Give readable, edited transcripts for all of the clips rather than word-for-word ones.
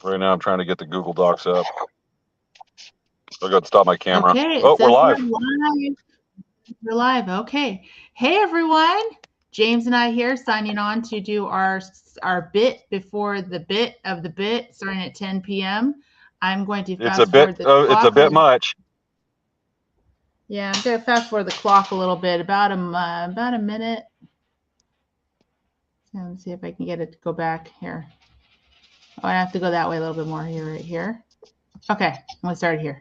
Right now I'm trying to get the Google Docs up. I'll go stop my camera. Okay, oh, we're live. We're live. Okay. Hey, everyone. James and I here signing on to do our bit before the bit of the bit starting at 10 p.m. I'm going to fast forward the clock. It's a bit much. Yeah, I'm going to fast forward the clock a little bit, about a minute. So let's see if I can get it to go back here. Oh, I have to go that way a little bit more here, right here. Okay, I'm going to start here.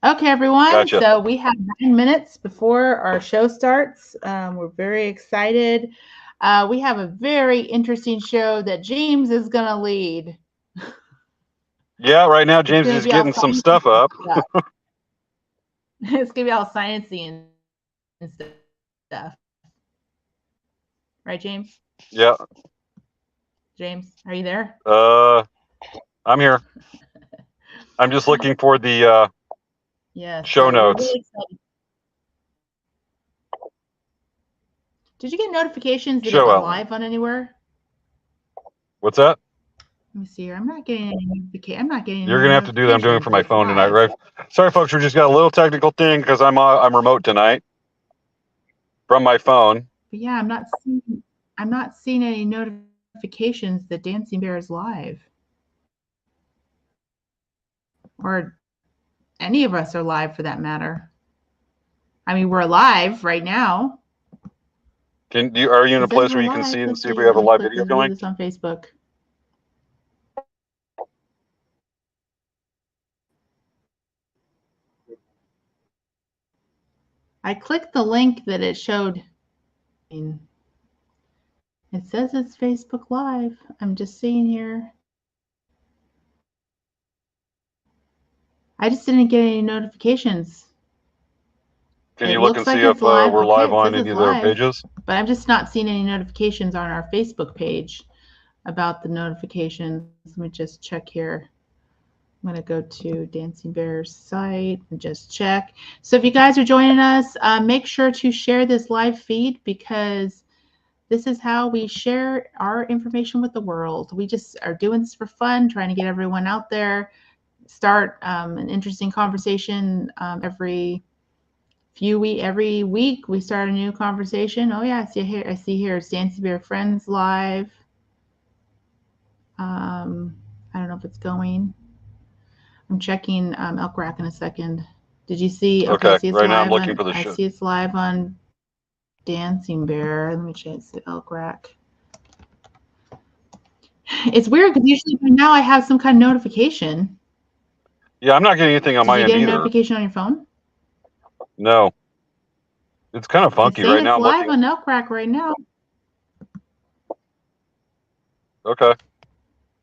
Okay, everyone. Gotcha. So we have 9 minutes before our show starts. We're very excited. We have a very interesting show that James is going to lead. Yeah, right now James is getting some stuff up. It's going to be all sciencey and stuff. Right, James? Yeah. James, are you there? I'm here. I'm just looking for the show notes. Really did you get notifications that it went live on anywhere? What's that? Let me see here. I'm not getting any notification. I'm not getting. You're gonna have to do that. I'm doing it from my phone tonight, right? Sorry, folks. We just got a little technical thing because I'm remote tonight from my phone. But yeah, I'm not seeing any notifications that Dancing Bear is live, or any of us are live for that matter. I mean, we're live right now. Are you in a place where you can see and see if we have a live video going? This on Facebook. I clicked the link that it showed. It says it's Facebook Live. I'm just seeing here. I just didn't get any notifications. Can you look and see if we're live on any of their pages? But I'm just not seeing any notifications on our Facebook page about the notifications. Let me just check here. I'm going to go to Dancing Bear's site and just check. So if you guys are joining us, make sure to share this live feed because this is how we share our information with the world. We just are doing this for fun, trying to get everyone out there, start an interesting conversation every week. We start a new conversation. Oh yeah, I see here it's Dancing Bear Friends Live. I don't know if it's going. I'm checking Elk Rack in a second. Did you see? Okay, see it's right now I'm looking for the show. I see it's live on Dancing Bear. Let me check the Elk Rack. It's weird because usually by now I have some kind of notification. Yeah, I'm not getting anything on my end either. Did you get a notification on your phone? No. It's kind of funky right now. It's live on Elk Rack right now. Okay.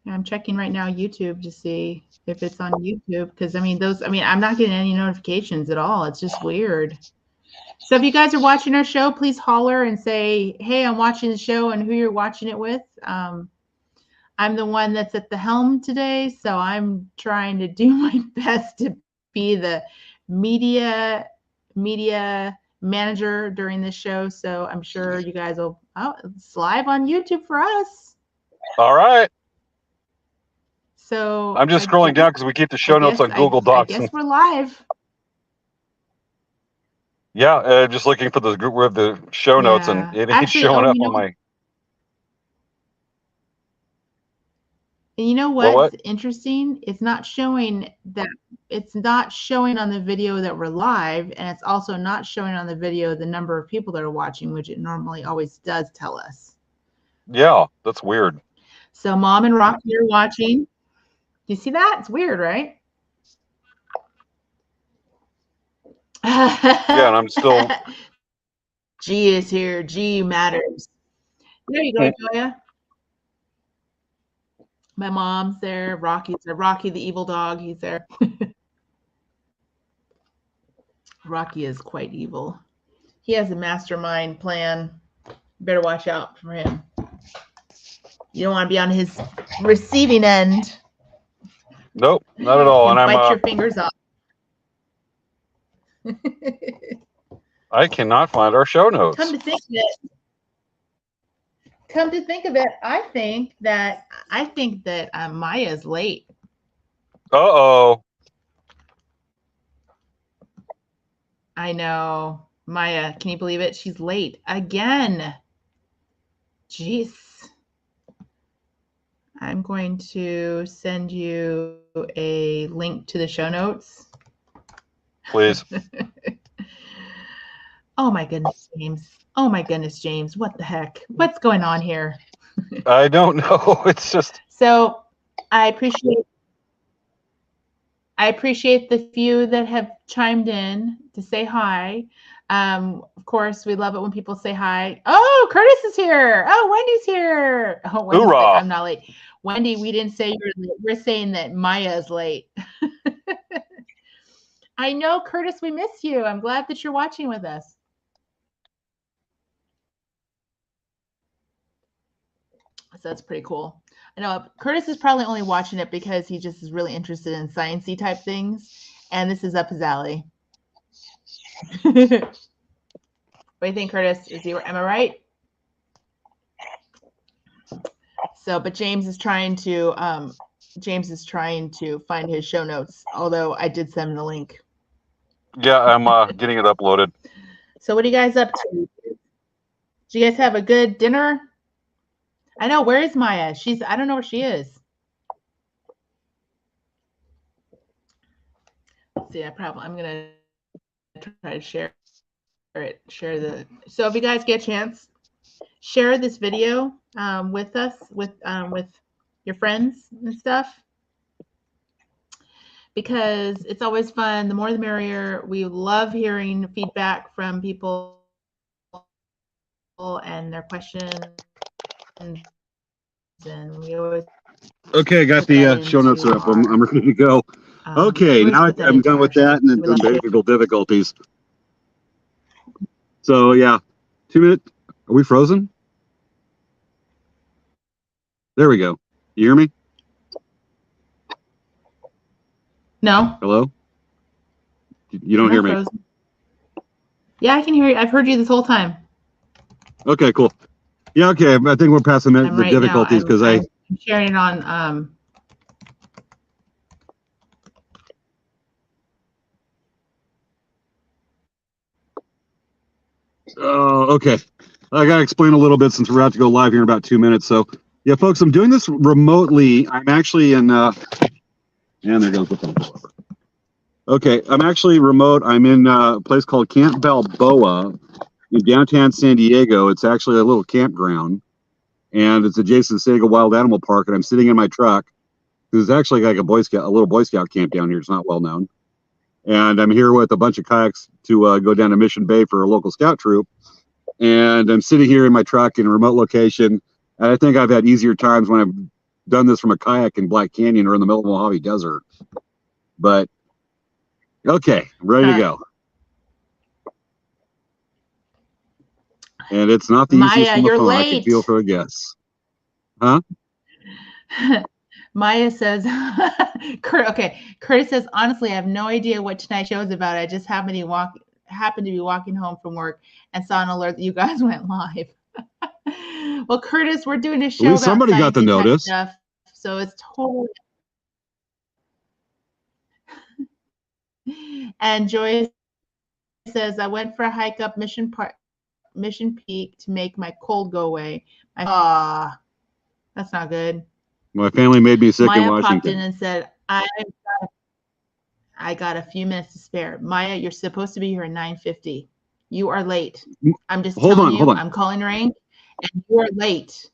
I'm checking right now YouTube to see if it's on YouTube because I'm not getting any notifications at all. It's just weird. So if you guys are watching our show, please holler and say, hey, I'm watching the show and who you're watching it with. I'm the one that's at the helm today, so I'm trying to do my best to be the media manager during this show. So I'm sure you guys will, it's live on YouTube for us. All right. So I'm just scrolling down because we keep the show notes on Google Docs. I guess we're live. Yeah, just looking for the show notes, and it ain't showing up on my. And you know what's interesting? It's not showing that. It's not showing on the video that we're live, and it's also not showing on the video the number of people that are watching, which it normally always does tell us. Yeah, that's weird. So Mom and Rocky are watching. You see that? It's weird, right? Yeah, and I'm still. G is here. G matters. There you go, Joya. My mom's there. Rocky's there. Rocky, the evil dog, he's there. Rocky is quite evil. He has a mastermind plan. Better watch out for him. You don't want to be on his receiving end. Nope, not at all. And bite your fingers off. I cannot find our show notes. Come to think of it. come to think of it, I think that Maya's late. Uh-oh. I know. Maya, can you believe it? She's late again. Jeez. I'm going to send you a link to the show notes. Please. Oh my goodness, James. Oh my goodness, James. What the heck? What's going on here? I don't know. It's just. So I appreciate the few that have chimed in to say hi. Of course, we love it when people say hi. Oh, Curtis is here. Oh, Wendy's here. Oh, Wendy's Hoorah. like, I'm not late. Wendy, we didn't say you're late. We're saying that Maya is late. I know, Curtis, we miss you. I'm glad that you're watching with us. So that's pretty cool. I know Curtis is probably only watching it because he just is really interested in sciencey type things, and this is up his alley. What do you think, Curtis? Am I right? So, but James is trying to find his show notes. Although I did send him the link. Yeah, I'm getting it uploaded. So, what are you guys up to? Did you guys have a good dinner? I know. Where is Maya? I don't know where she is. Let's see, I'm gonna try to share it. So if you guys get a chance, share this video with us, with your friends and stuff, because it's always fun. The more the merrier. We love hearing feedback from people and their questions. And we always Okay, I got the show notes up. I'm ready to go. Okay, now I'm done with that and then some technical difficulties. So yeah, 2 minutes. Are we frozen? There we go. You hear me? No. Hello? You don't hear me? Frozen. Yeah, I can hear you. I've heard you this whole time. Okay, cool. Yeah, okay. I think we're past the difficulties because I'm sharing it on Oh, okay. I got to explain a little bit since we're about to go live here in about 2 minutes. So, yeah, folks, I'm doing this remotely. I'm actually in, and there goes the phone. Okay, I'm actually remote. I'm in a place called Camp Balboa in downtown San Diego. It's actually a little campground, and it's adjacent to San Diego Wild Animal Park. And I'm sitting in my truck. It's actually like a little Boy Scout camp down here. It's not well known. And I'm here with a bunch of kayaks to go down to Mission Bay for a local scout troop. And I'm sitting here in my truck in a remote location. And I think I've had easier times when I've done this from a kayak in Black Canyon or in the middle of the Mojave Desert. But, okay, I'm ready to go. And it's not the easiest on the phone. I can feel for a guess. Huh? Maya says, okay, Curtis says, honestly, I have no idea what tonight's show is about. I just happened to be walking home from work and saw an alert that you guys went live. Well, Curtis, we're doing a show about somebody got the notice. Stuff, so it's totally. And Joyce says, I went for a hike up Mission Peak to make my cold go away. That's not good. My family made me sick Maya in Washington. Popped in and said, I got a few minutes to spare. Maya, you're supposed to be here at 9:50. You are late. I'm just telling you. I'm calling rank, and you are late.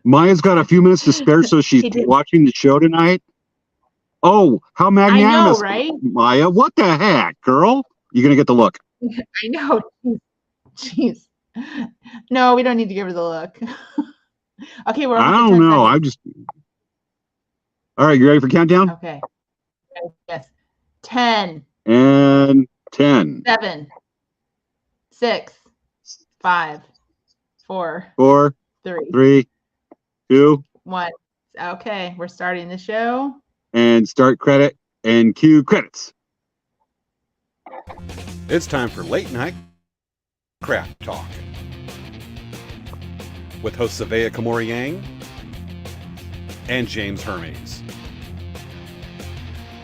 Maya's got a few minutes to spare, so she's watching the show tonight. Oh, how magnanimous. I know, right? Maya, what the heck, girl? You're going to get the look. I know. Jeez. No, we don't need to give her the look. Okay, we're. I don't know. I'm just. All right, you ready for countdown? Okay. Yes. 10. And 10. 7. 6. 5. 4. 3. 2. 1. Okay, we're starting the show. And start credit and cue credits. It's time for late night crap talk. with hosts Savea Kamori-Yang and James Hermes.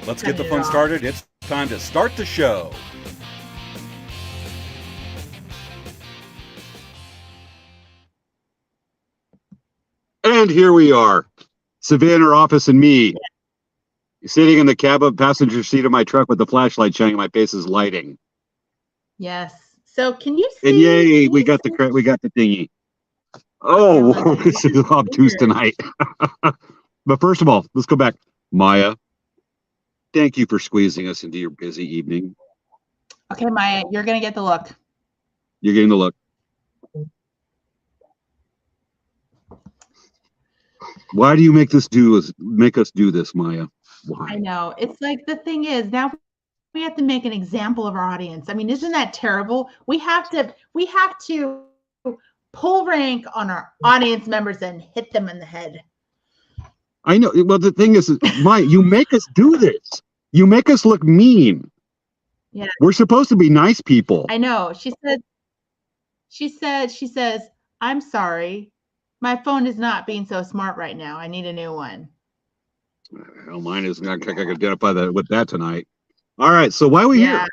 Let's get the fun started. It's time to start the show. And here we are, Savea in her office and me, sitting in the passenger seat of my truck with the flashlight shining. My face is lighting. Yes. So can you see? And yay, we got the thingy. Oh, this is obtuse tonight. But first of all, let's go back. Maya, thank you for squeezing us into your busy evening. Okay, Maya, you're going to get the look. You're getting the look. Why do you make us do this, Maya? Why? I know. It's like, the thing is, now we have to make an example of our audience. I mean, isn't that terrible? We have to pull rank on our audience members and hit them in the head. I know. Well, the thing is, Maya, you make us do this. You make us look mean. Yeah. We're supposed to be nice people. I know. She says, I'm sorry. My phone is not being so smart right now. I need a new one. Hell, mine is not. I can identify that with that tonight. All right. So why are we here?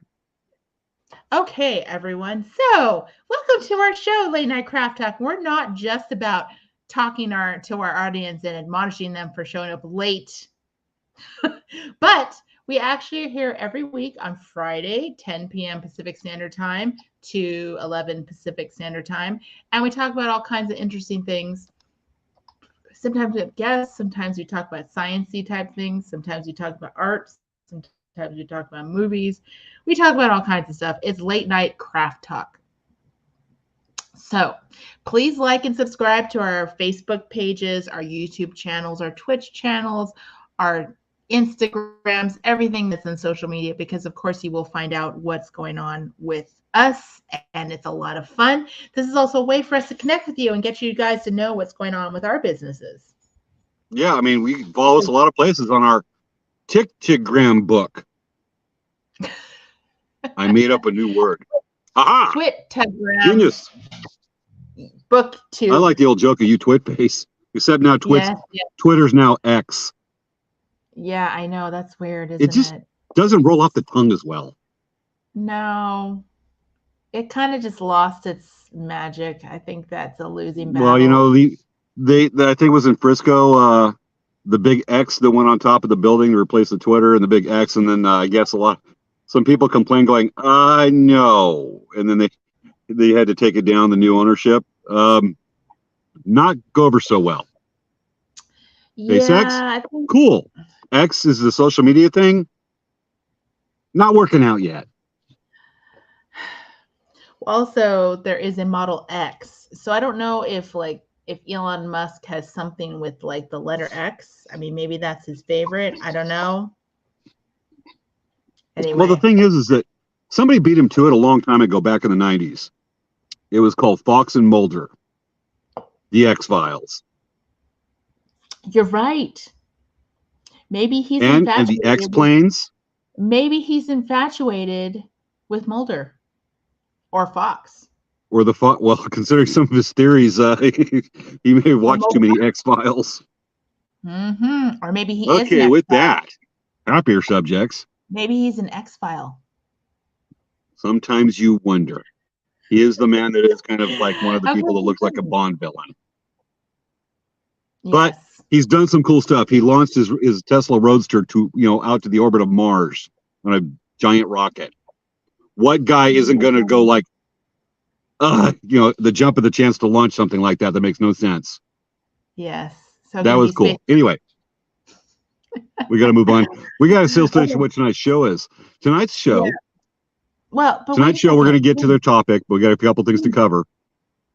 Okay, everyone. So welcome to our show, Late Night Craft Talk. We're not just about talking to our audience and admonishing them for showing up late, but we actually are here every week on Friday, 10 p.m. Pacific Standard Time to 11 Pacific Standard Time. And we talk about all kinds of interesting things. Sometimes we have guests. Sometimes we talk about science-y type things. Sometimes we talk about arts. Sometimes we talk about movies. We talk about all kinds of stuff. It's Late Night Craft Talk. So please like and subscribe to our Facebook pages, our YouTube channels, our Twitch channels, our Instagrams, everything that's in social media, because of course you will find out what's going on with us, and it's a lot of fun. This is also a way for us to connect with you and get you guys to know what's going on with our businesses. Yeah, I mean, we follow us a lot of places on our Tiktogram book. I made up a new word. Aha! Twittogram. Genius. Book 2. I like the old joke of you twit face. Except now Twitter's now X. Yeah, I know. That's weird, isn't it? It just doesn't roll off the tongue as well. No. It kind of just lost its magic. I think that's a losing battle. Well, you know, I think it was in Frisco, the big X that went on top of the building to replace the Twitter, and the big X, and then I guess some people complained going, I know, and then they had to take it down, the new ownership. Not go over so well. Yeah, X, cool. X is the social media thing. Not working out yet. Also, there is a Model X. So I don't know if Elon Musk has something with like the letter X. I mean, maybe that's his favorite. I don't know. Anyway. Well, the thing is that somebody beat him to it a long time ago, back in the 90s. It was called Fox and Mulder, the X-Files. You're right. Maybe he's and the X-Planes. Maybe he's infatuated with Mulder or Fox. Or the Fox. Well, considering some of his theories, he may have watched too many X-Files. Mm-hmm. Or maybe he is. Okay, with that, happier subjects. Maybe he's an X-File. Sometimes you wonder. He is the man that is kind of like one of the people that looks like a Bond villain. Yes. But he's done some cool stuff. He launched his Tesla Roadster out to the orbit of Mars on a giant rocket. What guy isn't going to go like, the jump of the chance to launch something like that makes no sense. Yes. So that was cool. Anyway, we got to move on. We got to still finish what tonight's show is. Tonight's show. Yeah. Well, tonight's show, we're going to get to their topic, but we got a couple things to cover.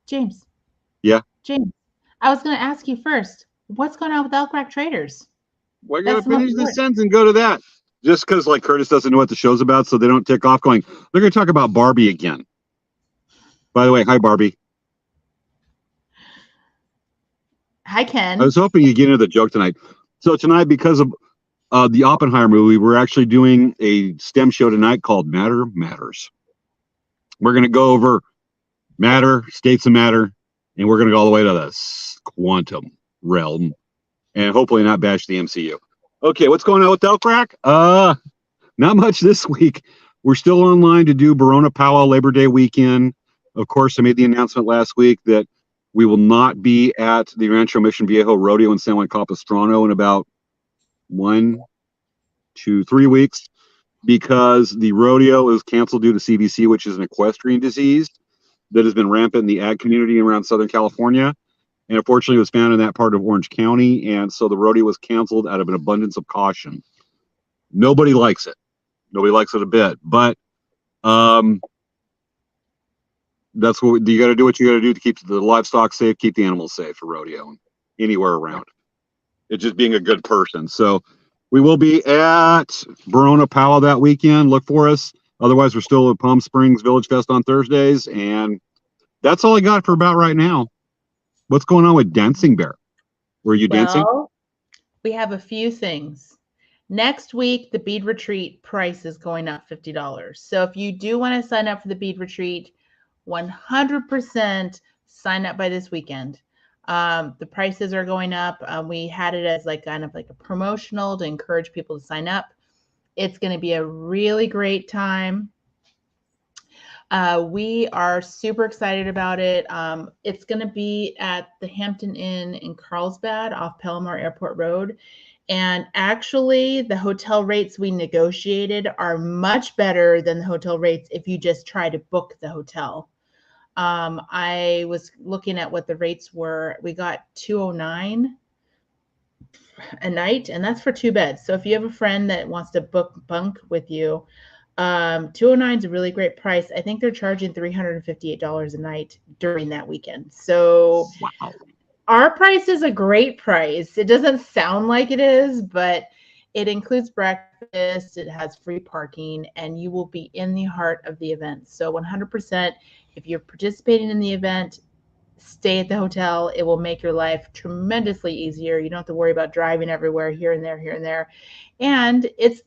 James. Yeah. James, I was going to ask you first, what's going on with Elk Rock Traders? We're going to finish this sentence and go to that. Just because, like, Curtis doesn't know what the show's about, so they don't tick off going, they're going to talk about Barbie again. By the way, hi, Barbie. Hi, Ken. I was hoping you'd get into the joke tonight. So tonight, because of the Oppenheimer movie, we're actually doing a STEM show tonight called Matter Matters. We're going to go over matter, states of matter, and we're going to go all the way to the quantum realm, and hopefully not bash the MCU. Okay, what's going on with Delcrack? Not much this week. We're still online to do Barona Powwow Labor Day weekend. Of course, I made the announcement last week that we will not be at the Rancho Mission Viejo Rodeo in San Juan Capistrano in about 1, 2, 3 weeks, because the rodeo is canceled due to CBC, which is an equestrian disease that has been rampant in the ag community around Southern California. And unfortunately, it was found in that part of Orange County. And so the rodeo was canceled out of an abundance of caution. Nobody likes it. Nobody likes it a bit. But that's what you got to do. What you got to do to keep the livestock safe, keep the animals safe for rodeo anywhere around. It's just being a good person. So we will be at Barona Powwow that weekend. Look for us. Otherwise, we're still at Palm Springs Village Fest on Thursdays. And that's all I got for about right now. What's going on with Dancing Bear? Were you dancing? Well, we have a few things. Next week, the bead retreat price is going up $50. So if you do want to sign up for the bead retreat, 100% sign up by this weekend. The prices are going up. We had it as like kind of like a promotional to encourage people to sign up. It's going to be a really great time. We are super excited about it. It's going to be at the Hampton Inn in Carlsbad off Palomar Airport Road. And actually, the hotel rates we negotiated are much better than the hotel rates if you just try to book the hotel. I was looking at what the rates were. We got $209 a night, and that's for 2 beds. So if you have a friend that wants to bunk with you, $209 is a really great price. I think they're charging $358 a night during that weekend. So Wow. Our price is a great price. It doesn't sound like it is, but it includes breakfast, it has free parking, and you will be in the heart of the event. So 100%, if you're participating in the event, stay at the hotel. It will make your life tremendously easier. You don't have to worry about driving everywhere, here and there. And it's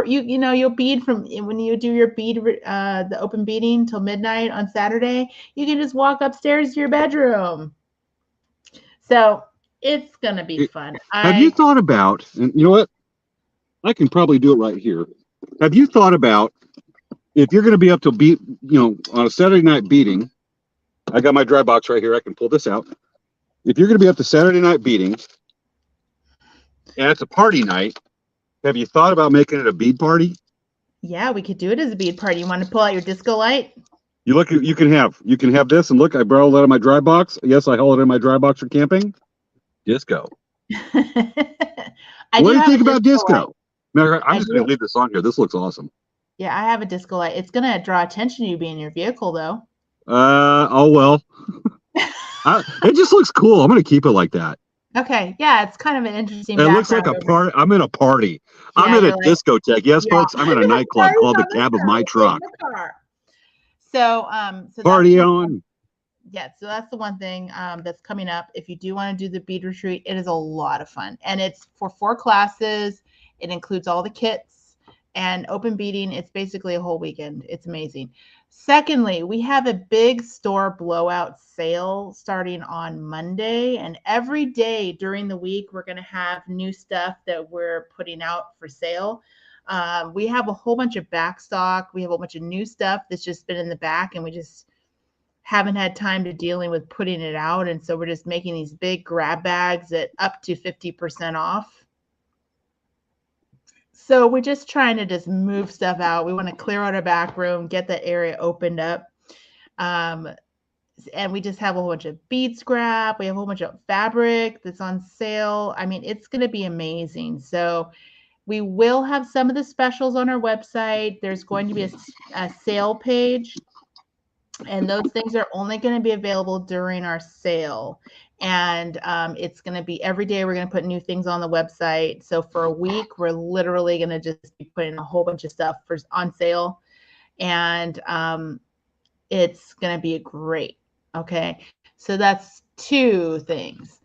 you'll bead from when you do your bead, the open beading till midnight on Saturday. You can just walk upstairs to your bedroom. So it's gonna be fun. Have you thought about? And you know what? I can probably do it right here. Have you thought about if you're going to be up to beat, on a Saturday night beating? I got my dry box right here. I can pull this out. If you're going to be up to Saturday night beating, and it's a party night, have you thought about making it a bead party? Yeah, we could do it as a bead party. You want to pull out your disco light? You can have this, and look, I borrowed that out of my dry box. Yes, I haul it in my dry box for camping. Disco. What do you think about disco? I'm just going to leave this on here. This looks awesome. Yeah, I have a disco light. It's going to draw attention to you being in your vehicle, though. Oh, well. It just looks cool. I'm going to keep it like that. Okay. Yeah, it's kind of an interesting It looks like a party. I'm in a party. Yeah, I'm in a discotheque. Yes, yeah. Folks, I'm in a nightclub called the cab of my truck. So party on. Yeah, so that's the one thing that's coming up. If you do want to do the bead retreat, it is a lot of fun. And it's for 4 classes. It includes all the kits and open beading. It's basically a whole weekend. It's amazing. Secondly, we have a big store blowout sale starting on Monday. And every day during the week, we're going to have new stuff that we're putting out for sale. We have a whole bunch of back stock. We have a whole bunch of new stuff that's just been in the back, and we just haven't had time to dealing with putting it out. And so we're just making these big grab bags at up to 50% off. So we're just trying to just move stuff out. We want to clear out our back room, get the area opened up. And we just have a whole bunch of bead scrap. We have a whole bunch of fabric that's on sale. I mean, it's going to be amazing. So we will have some of the specials on our website. There's going to be a sale page, and those things are only going to be available during our sale. And it's going to be every day we're going to put new things on the website. So for a week, we're literally going to just be putting a whole bunch of stuff on sale. And it's going to be great. Okay. So that's 2 things.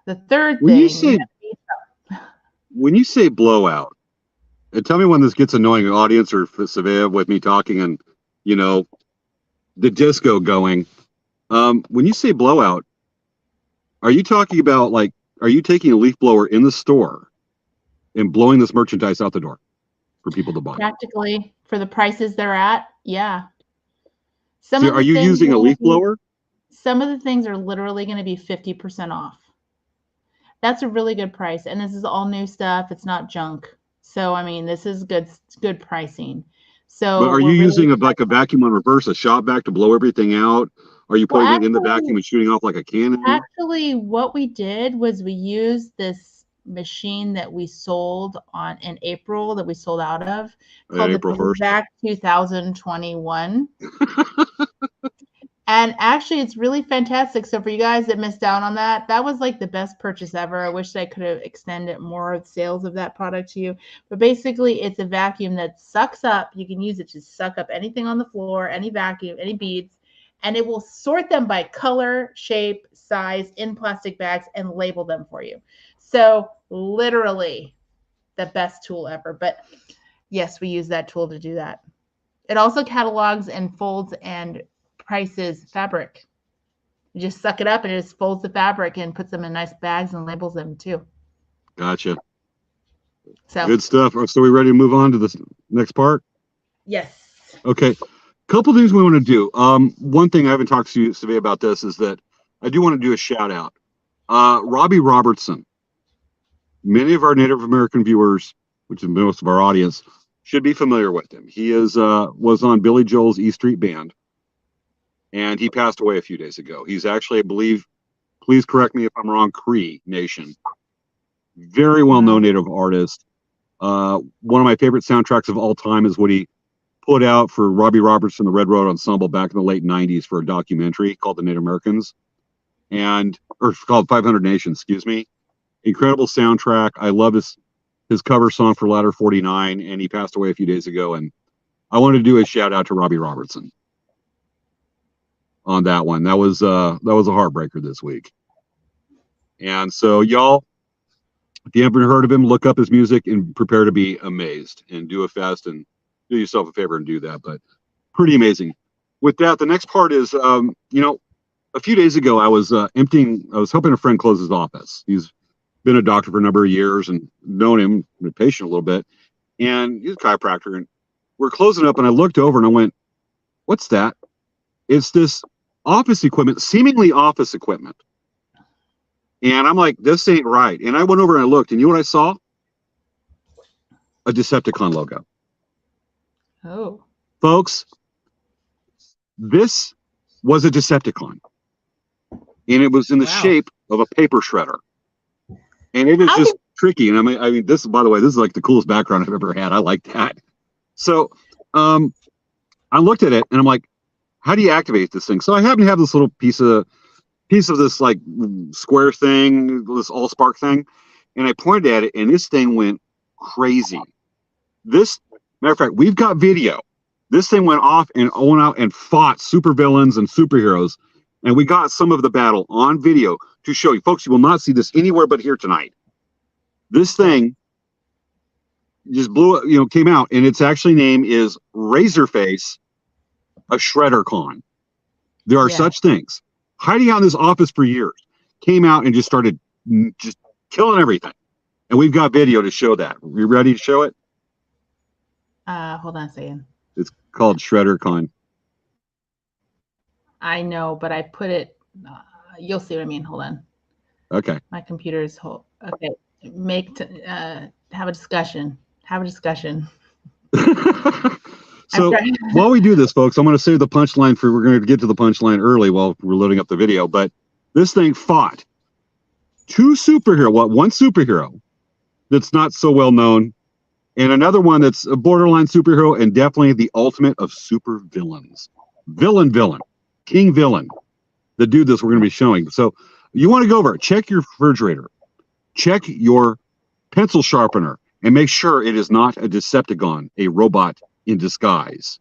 The third thing. When you say blowout, and tell me when this gets annoying, audience or Savea with me talking and, the disco going. When you say blowout, are you talking about like, are you taking a leaf blower in the store and blowing this merchandise out the door for people to buy? Practically for the prices they're at, yeah. So are you using a leaf blower? Some of the things are literally going to be 50% off. That's a really good price. And this is all new stuff. It's not junk. So, I mean, this is good pricing. So, but are you using like a vacuum on reverse, a shop vac to blow everything out? Are you putting it in the vacuum and shooting off like a cannon? Actually, what we did was we used this machine that we sold in April that we sold out of called April 1st. Vac 2021. And actually, it's really fantastic. So for you guys that missed out on that, that was like the best purchase ever. I wish I could have extended more sales of that product to you. But basically, it's a vacuum that sucks up. You can use it to suck up anything on the floor, any vacuum, any beads, and it will sort them by color, shape, size in plastic bags and label them for you. So literally the best tool ever. But yes, we use that tool to do that. It also catalogs and folds and prices fabric. You just suck it up and it just folds the fabric and puts them in nice bags and labels them too. Gotcha. So good stuff. So we ready to move on to the next part? Yes. Okay. Couple things we want to do. One thing I haven't talked to you today about this is that I do want to do a shout out. Robbie Robertson. Many of our Native American viewers, which is most of our audience, should be familiar with him. He was on Billy Joel's E Street Band. And he passed away a few days ago. He's actually, I believe, please correct me if I'm wrong, Cree Nation. Very well-known Native artist. One of my favorite soundtracks of all time is what he put out for Robbie Robertson, the Red Road Ensemble, back in the late 90s for a documentary called The Native Americans. Or called 500 Nations, excuse me. Incredible soundtrack. I love his cover song for Ladder 49, and he passed away a few days ago. And I wanted to do a shout-out to Robbie Robertson on that one. That was a heartbreaker this week. And so y'all, if you haven't heard of him, look up his music and prepare to be amazed and do a fest and do yourself a favor and do that. But pretty amazing. With that, the next part is, a few days ago I was helping a friend close his office. He's been a doctor for a number of years and known him, been a patient a little bit, and he's a chiropractor. And we're closing up and I looked over and I went, what's that? It's this office equipment, seemingly office equipment. And I'm like, this ain't right. And I went over and I looked, and you know what I saw? A Decepticon logo. Oh. Folks, this was a Decepticon. And it was in the shape of a paper shredder. And it is just tricky. And I mean, this, by the way, this is like the coolest background I've ever had. I like that. So I looked at it and I'm like, how do you activate this thing? So I happen to have this little piece of this like square thing, this all spark thing, and I pointed at it, and this thing went crazy. This, matter of fact, we've got video. This thing went off and went out and fought supervillains and superheroes, and we got some of the battle on video to show you, folks. You will not see this anywhere but here tonight. This thing just came out, and its actually name is Razorface. A shredder con. There are such things. Hiding out in this office for years, came out and just started just killing everything. And we've got video to show that. Are you ready to show it? Hold on a second. It's called Shredder Con. I know, but I put it. You'll see what I mean. Hold on. Okay. My computer is okay. Have a discussion. Have a discussion. So while we do this, folks, I'm going to save the punchline we're going to get to the punchline early while we're loading up the video. But this thing fought one superhero that's not so well known, and another one that's a borderline superhero, and definitely the ultimate of super villains. Villain, King Villain, the dude that we're going to be showing. So you want to go over, check your refrigerator, check your pencil sharpener, and make sure it is not a Decepticon, a robot in disguise.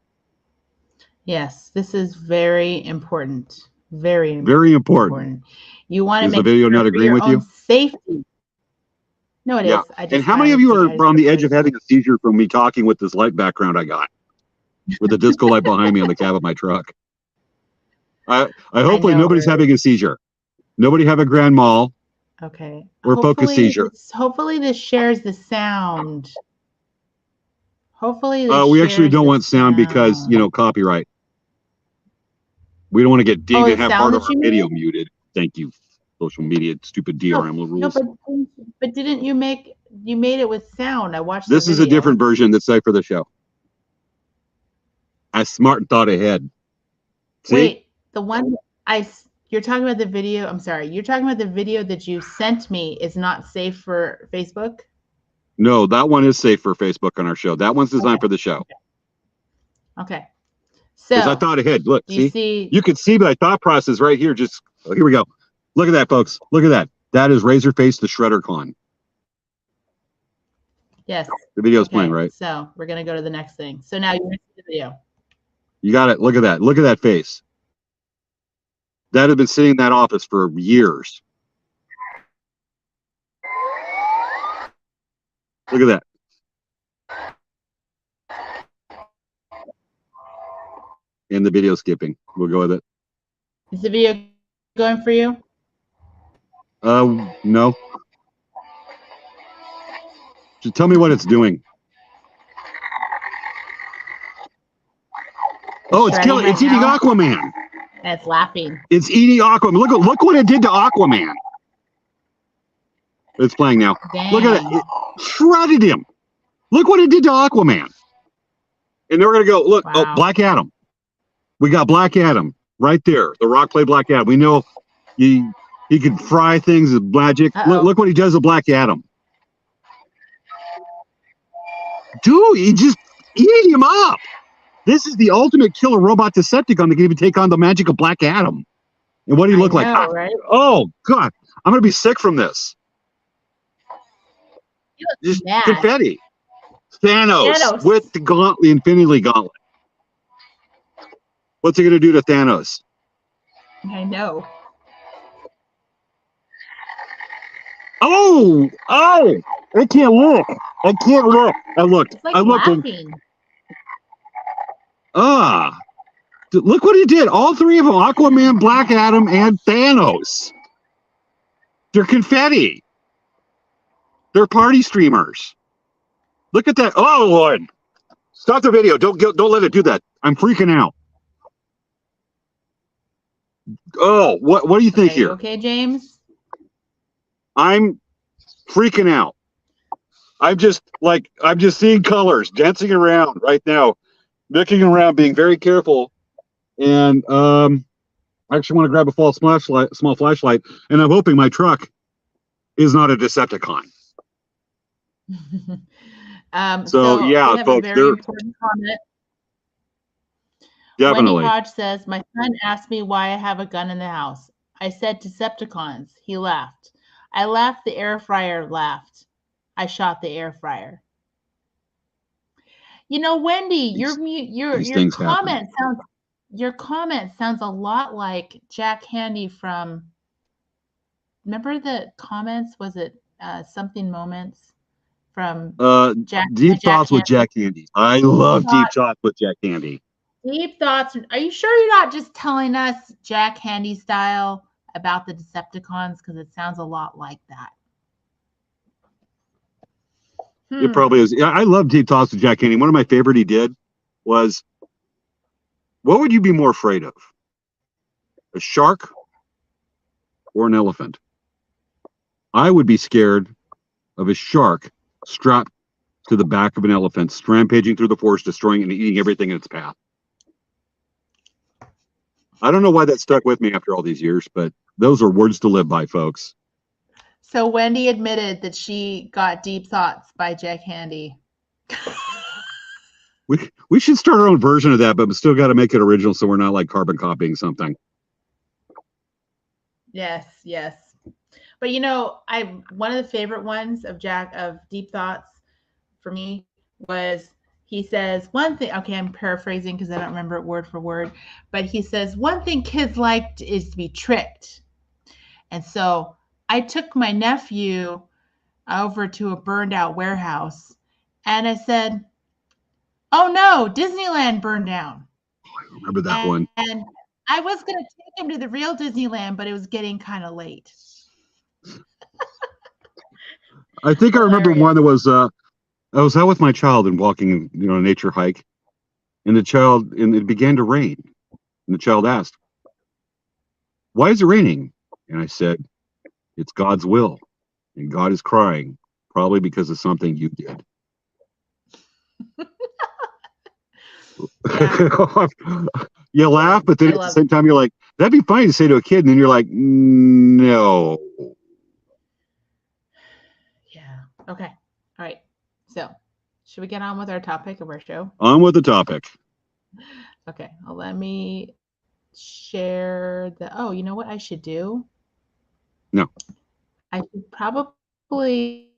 Yes, this is very important. Very important. You want to make the video not agreeing with you? Safety. No, it is. And how many of you are on the edge of having a seizure from me talking with this light background I got? With the disco light behind me on the cab of my truck. I hopefully know, nobody's right? having a seizure. Nobody have a grand mal Okay. or focus seizure. Hopefully this shares the sound. Hopefully this We actually shares don't the want sound because, you know, copyright. We don't want to get dinged the and have sound part of that our you video made? muted. Thank you, social media, stupid DRM No, rules. but didn't you made it with sound? I watched This the is a video. different version that's safe for the show. I smart and thought ahead. See? Wait, the one you're talking about the video. I'm sorry. You're talking about the video that you sent me is not safe for Facebook? No, that one is safe for Facebook on our show. That one's designed for the show. Okay. Because I So thought ahead. Look, do you see? see You can see my thought process right here. Just here we go. Look at that, folks. Look at that. That is Razorface the Shredder Con. yes. The video's Okay, playing, right? so we're gonna go to the next thing. So now you're gonna see the video. You got it. Look at that. Look at that face. That had been sitting in that office for years. Look at that. And the video skipping. We'll go with it. Is the video going for you? No. Just tell me what it's doing. Oh, it's Shredding killing. right It's eating now? Aquaman. And it's laughing. It's eating Aquaman. Look what it did to Aquaman. It's playing now. Dang. Look at it. It shredded him. Look what it did to Aquaman. And they're gonna go. Look. Wow. Oh, Black Adam. We got Black Adam right there. The Rock played Black Adam. We know he could fry things with magic. Look what he does to Black Adam. Dude, he just ate him up. This is the ultimate killer robot Decepticon that can even take on the magic of Black Adam. And what do you look like? Right? Oh, God. I'm going to be sick from this. You look Just mad. confetti. Thanos with the gauntlet, Infinity Gauntlet. What's he going to do to Thanos? I know. Oh! I can't look. I can't look. I looked. It's like I looked. laughing. Look what he did. All three of them, Aquaman, Black Adam, and Thanos. They're confetti. They're party streamers. Look at that. Oh, Lord. Stop the video. Don't let it do that. I'm freaking out. Oh, what do you think here? Okay, James? I'm freaking out. I'm just seeing colors dancing around right now, looking around, being very careful. And I actually want to grab a small flashlight, and I'm hoping my truck is not a Decepticon. So yeah, we have folks, a very important comment. Definitely. Wendy Hodge says, my son asked me why I have a gun in the house. I said Decepticons. He laughed. I laughed. The air fryer laughed. I shot the air fryer. You know, Wendy, your comment sounds a lot like Jack Handy from. Remember the comments? Was it something moments from Deep Thoughts with Jack Handy? I love Deep Thoughts with Jack Handy. Deep Thoughts. Are you sure you're not just telling us Jack Handy style about the Decepticons? Because it sounds a lot like that. It probably is. Yeah, I love Deep Thoughts with Jack Handy. One of my favorite he did was, what would you be more afraid of? A shark or an elephant? I would be scared of a shark strapped to the back of an elephant, rampaging through the forest, destroying and eating everything in its path. I don't know why that stuck with me after all these years, but those are words to live by, folks. So Wendy admitted that she got Deep Thoughts by Jack Handy. We should start our own version of that, but we still got to make it original so we're not like carbon copying something. Yes. But you know, one of the favorite ones of Deep Thoughts for me was he says one thing. Okay, I'm paraphrasing because I don't remember it word for word, but he says one thing kids like is to be tricked, and so I took my nephew over to a burned out warehouse, and I said, "Oh no, Disneyland burned down." I remember that one. And I was going to take him to the real Disneyland, but it was getting kind of late. I think I remember Hilarious. one that was I was out with my child and walking, a nature hike, and it began to rain. And the child asked, "Why is it raining?" And I said, "It's God's will. And God is crying, probably because of something you did." Yeah. You laugh, but then I at the love same time, you're like, that'd be funny to say to a kid. And then you're like, no. Yeah. Okay. All right. So, should we get on with our topic of our show? On with the topic. Okay. Well, let me share the. Oh, you know what I should do? No. I should probably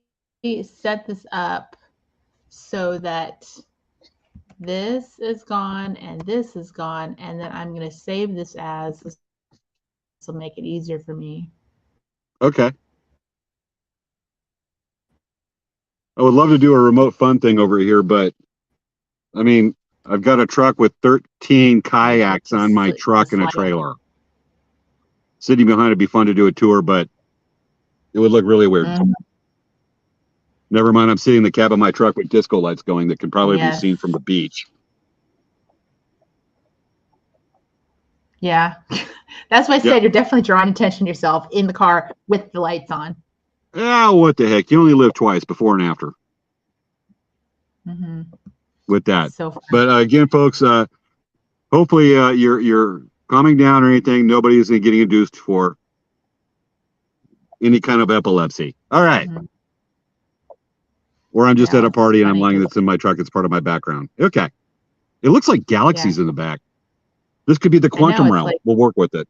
set this up so that this is gone and this is gone, and then I'm going to save this as. This will make it easier for me. Okay. I would love to do a remote fun thing over here, but I mean, I've got a truck with 13 kayaks on my truck and a trailer. Sitting behind it'd be fun to do a tour, but it would look really weird. Mhm. Never mind, I'm sitting in the cab of my truck with disco lights going that can probably Yes. be seen from the beach. Yeah. That's why I Yep. said you're definitely drawing attention to yourself in the car with the lights on. Ah, what the heck? You only live twice, before and after, Mm-hmm. with that. So fun. But again, folks, hopefully you're calming down or anything. Nobody is getting induced for any kind of epilepsy. All right. Mhm. Or I'm just Yeah, at a party and I'm funny lying 'cause- that's in my truck. It's part of in my background. Okay. It looks like galaxies in the back. This could be the quantum it's realm. like- We'll work with it.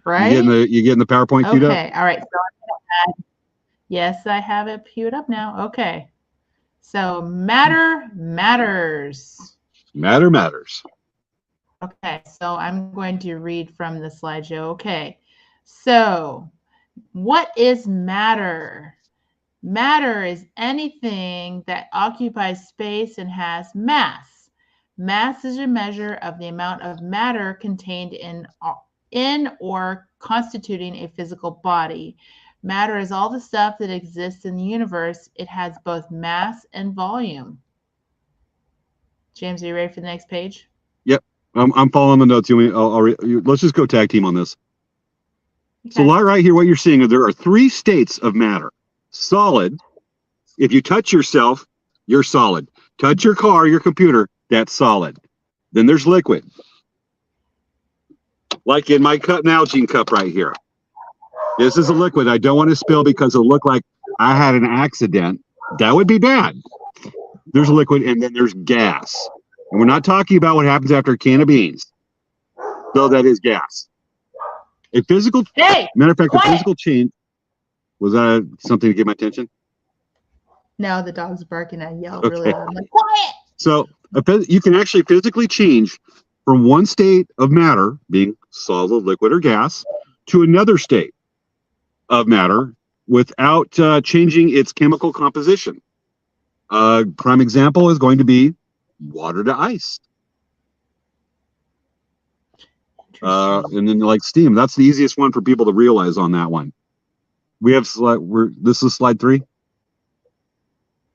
Right? You getting the PowerPoint queued up? Okay. All right. So I'm gonna add, yes, I have it queued up now. Okay. So matter matters. Matter matters. Okay. So I'm going to read from the slideshow. Okay. So what is matter? Matter is anything that occupies space and has mass. Mass is a measure of the amount of matter contained in or constituting a physical body. Matter is all the stuff that exists in the universe. It has both mass and volume. James, are you ready for the next page? Yep. I'm following the notes. Let's just go tag team on this. Okay. So right here, what you're seeing is there are 3 states of matter. Solid. If you touch yourself, you're solid. Touch your car, your computer, that's solid. Then there's liquid. Like in my Nalgene cup right here. This is a liquid I don't want to spill because it'll look like I had an accident. That would be bad. There's liquid, and then there's gas. And we're not talking about what happens after a can of beans. Though that is gas. A physical, Hey, matter of fact, quiet. a physical change. Was that something to get my attention? No, the dog's barking. I yelled Okay. really loud. I'm like, quiet. So you can actually physically change from one state of matter, being solid, liquid, or gas, to another state of matter without changing its chemical composition. Prime example is going to be water to ice. And then like steam. That's the easiest one for people to realize on that one. We have this is slide 3.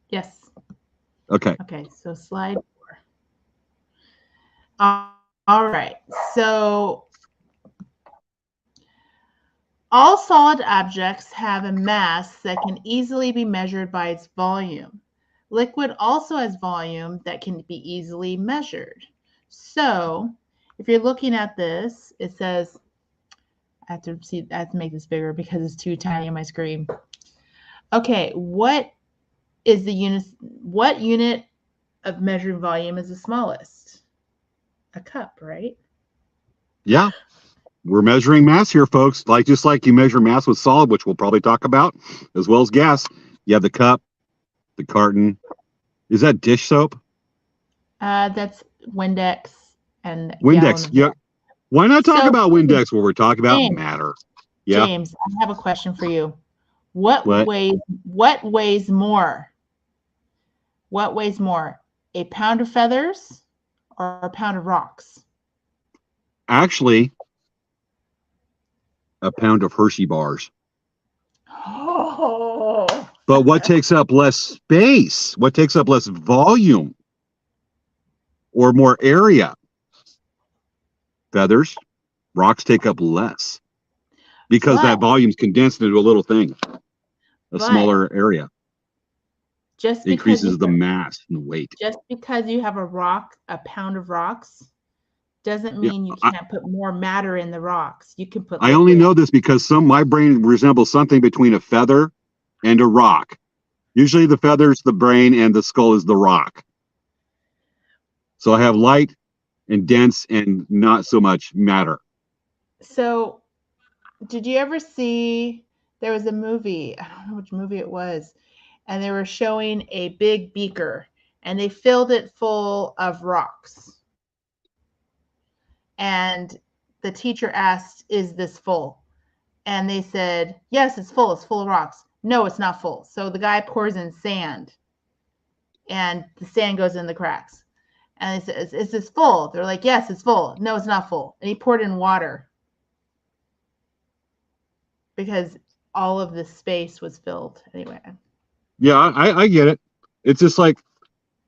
Yes. Okay. Okay, so slide 4. All right, so all solid objects have a mass that can easily be measured by its volume. Liquid also has volume that can be easily measured. So if you're looking at this, it says, I have to make this bigger because it's too tiny on my screen. Okay, what unit of measured volume is the smallest? A cup, right? Yeah. We're measuring mass here, folks. Just like you measure mass with solid, which we'll probably talk about, as well as gas. You have the cup, the carton. Is that dish soap? That's Windex and Windex. Yeah. Why not talk about Windex when we're talking about matter? Yeah. James, I have a question for you. What weighs more? What weighs more, a pound of feathers or a pound of rocks? Actually, a pound of Hershey bars. Oh. But what takes up less space? What takes up less volume or more area? Feathers. Rocks take up less because that volume's condensed into a little thing, a smaller area. Just increases the mass and the weight. Just because you have a pound of rocks, doesn't mean you can't put more matter in the rocks. You can put. I only know this because my brain resembles something between a feather and a rock. Usually the feather's the brain and the skull is the rock. So I have light and dense and not so much matter. So did you ever see, there was a movie, I don't know which movie it was, and they were showing a big beaker and they filled it full of rocks. And the teacher asked, "Is this full?" And they said, "Yes, it's full. It's full of rocks." "No, it's not full." So the guy pours in sand and the sand goes in the cracks. And he says, "Is this full?" They're like, "Yes, it's full." "No, it's not full." And he poured in water because all of the space was filled. Anyway. Yeah, I get it. It's just like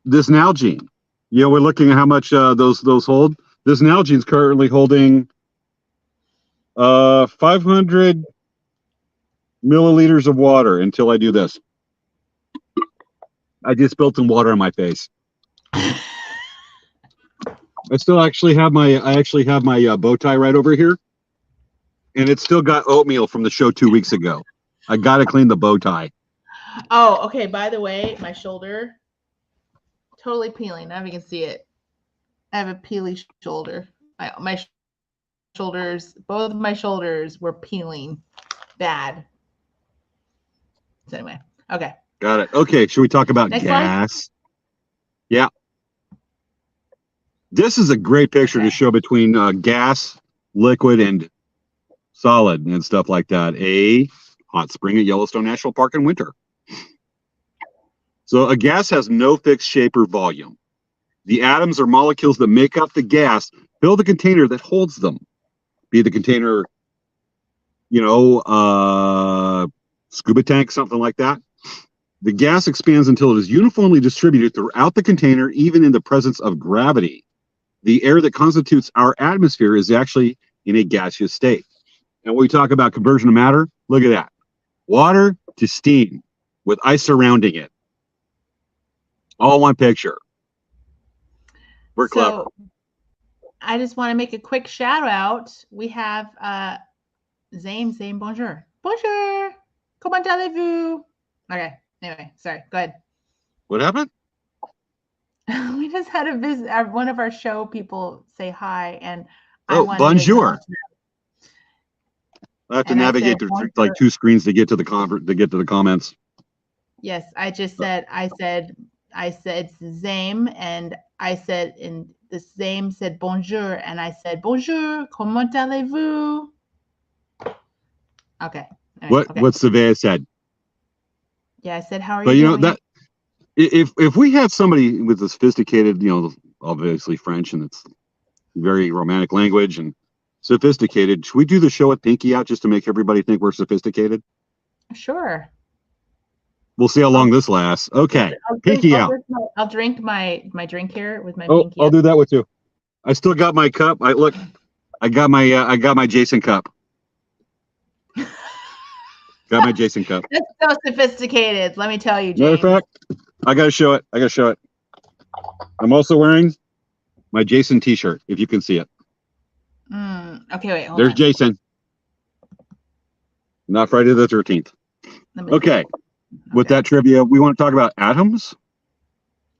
this Nalgene. We're looking at how much those hold. This Nalgene is currently holding 500 milliliters of water until I do this. I just spilled some water on my face. I actually have my bow tie right over here, and it's still got oatmeal from the show 2 weeks ago. I gotta clean the bow tie. Oh, okay. By the way, my shoulder totally peeling. I don't know if you can see it. I have a peely shoulder. My shoulders, both of my shoulders were peeling bad. So anyway, okay. Got it. Okay, should we talk about Next gas? slide. Yeah. This is a great picture to show between gas, liquid, and solid and stuff like that. A hot spring at Yellowstone National Park in winter. So a gas has no fixed shape or volume. The atoms or molecules that make up the gas fill the container that holds them. Be the container, scuba tank, something like that. The gas expands until it is uniformly distributed throughout the container, even in the presence of gravity. The air that constitutes our atmosphere is actually in a gaseous state. And when we talk about conversion of matter, look at that. Water to steam with ice surrounding it. All one picture. We're clever. I just want to make a quick shout out. We have Zame saying bonjour. Bonjour. Comment allez-vous? Okay. Anyway, sorry. Go ahead. What happened? We just had a visit. One of our show people say hi, and bonjour. I have to navigate through like 2 screens to get to the comments. Yes, I said Zame, and I said, and the Zame said bonjour, and I said bonjour. Comment allez-vous? Okay. What's Savea said? Yeah, I said, how are you doing? That if we had somebody with a sophisticated, obviously French, and it's very romantic language and sophisticated, should we do the show with Pinky out just to make everybody think we're sophisticated? Sure. We'll see how long this lasts. Okay, Pinky out. I'll drink my drink here with my pinky. I'll do that with you. I still got my cup. I got my Jason cup. Got my Jason cup. That's so sophisticated. Let me tell you, James. Matter of fact, I gotta show it. I'm also wearing my Jason T-shirt, if you can see it. Okay, wait. There's Jason. Not Friday the 13th. Okay. With that trivia, we want to talk about atoms.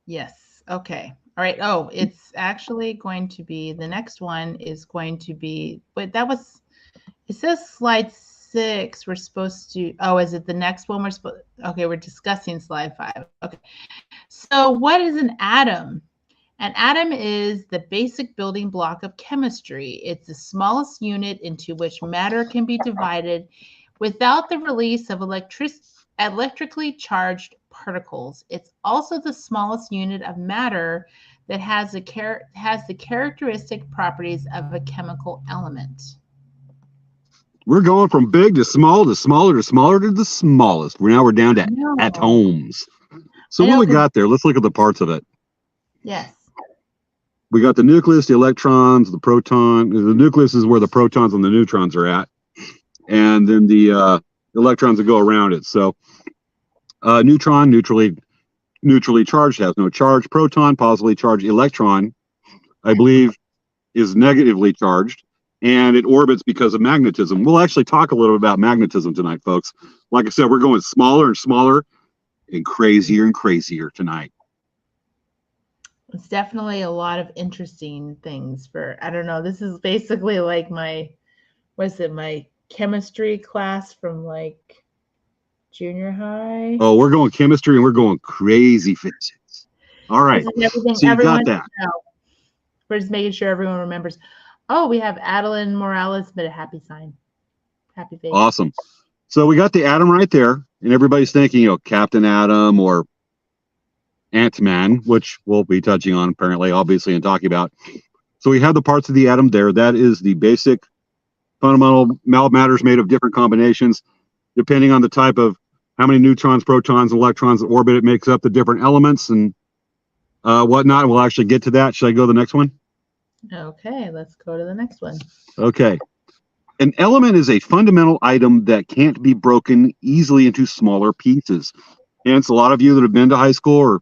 Yes. Okay. All right. Oh, it's actually going to be, the next one is going to be, but it says slide 6. We're supposed to, is it the next one? We're discussing slide 5. Okay. So what is an atom? An atom is the basic building block of chemistry. It's the smallest unit into which matter can be divided without the release of electrically charged particles. It's also the smallest unit of matter that has the characteristic properties of a chemical element? We're going from big to small to smaller to smaller to the smallest. We're down to No. atoms. So I what know, we got there? Let's look at the parts of it. Yes. We got the nucleus, the electrons, the proton. The nucleus is where the protons and the neutrons are at, and then the electrons that go around it. So neutron, neutrally charged, has no charge. Proton, positively charged. Electron, I believe, is negatively charged, and it orbits because of magnetism. We'll actually talk a little about magnetism tonight, folks. Like I said, we're going smaller and smaller and crazier tonight. It's definitely a lot of interesting things for, I don't know, this is basically like my chemistry class from like junior high. Oh, we're going chemistry and we're going crazy physics. All right. This is everything So you everyone got that. should know. We're just making sure everyone remembers. Oh, we have Adeline Morales, but a happy sign. Happy face. Awesome. So we got the atom right there, and everybody's thinking, Captain Atom or Ant-Man, which we'll be touching on apparently, obviously, and talking about. So we have the parts of the atom there. That is the basic fundamental matters made of different combinations, depending on the type of how many neutrons, protons, and electrons that orbit it makes up the different elements and whatnot. We'll actually get to that. Should I go to the next one? Okay, let's go to the next one. Okay. An element is a fundamental item that can't be broken easily into smaller pieces. Hence, a lot of you that have been to high school or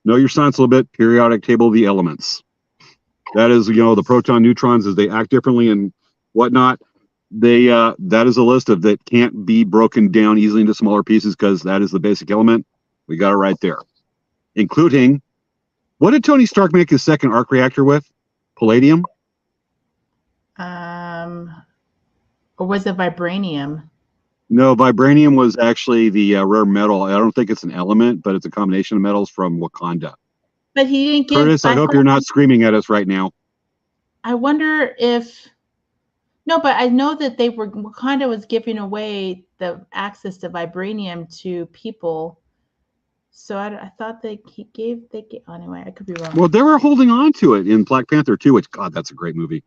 know your science a little bit, periodic table of the elements. That is, the proton, neutrons, as they act differently and whatnot. That is a list of that can't be broken down easily into smaller pieces because that is the basic element. We got it right there. Including, what did Tony Stark make his second arc reactor with? Palladium? Or was it vibranium? No, vibranium was actually the rare metal. I don't think it's an element, but it's a combination of metals from Wakanda. But he didn't give. Curtis, I hope you're not screaming at us right now. I wonder if. No, but I know that Wakanda was giving away the access to vibranium to people. So I thought they gave. Anyway, I could be wrong. Well, they were holding on to it in Black Panther 2, which, God, that's a great movie.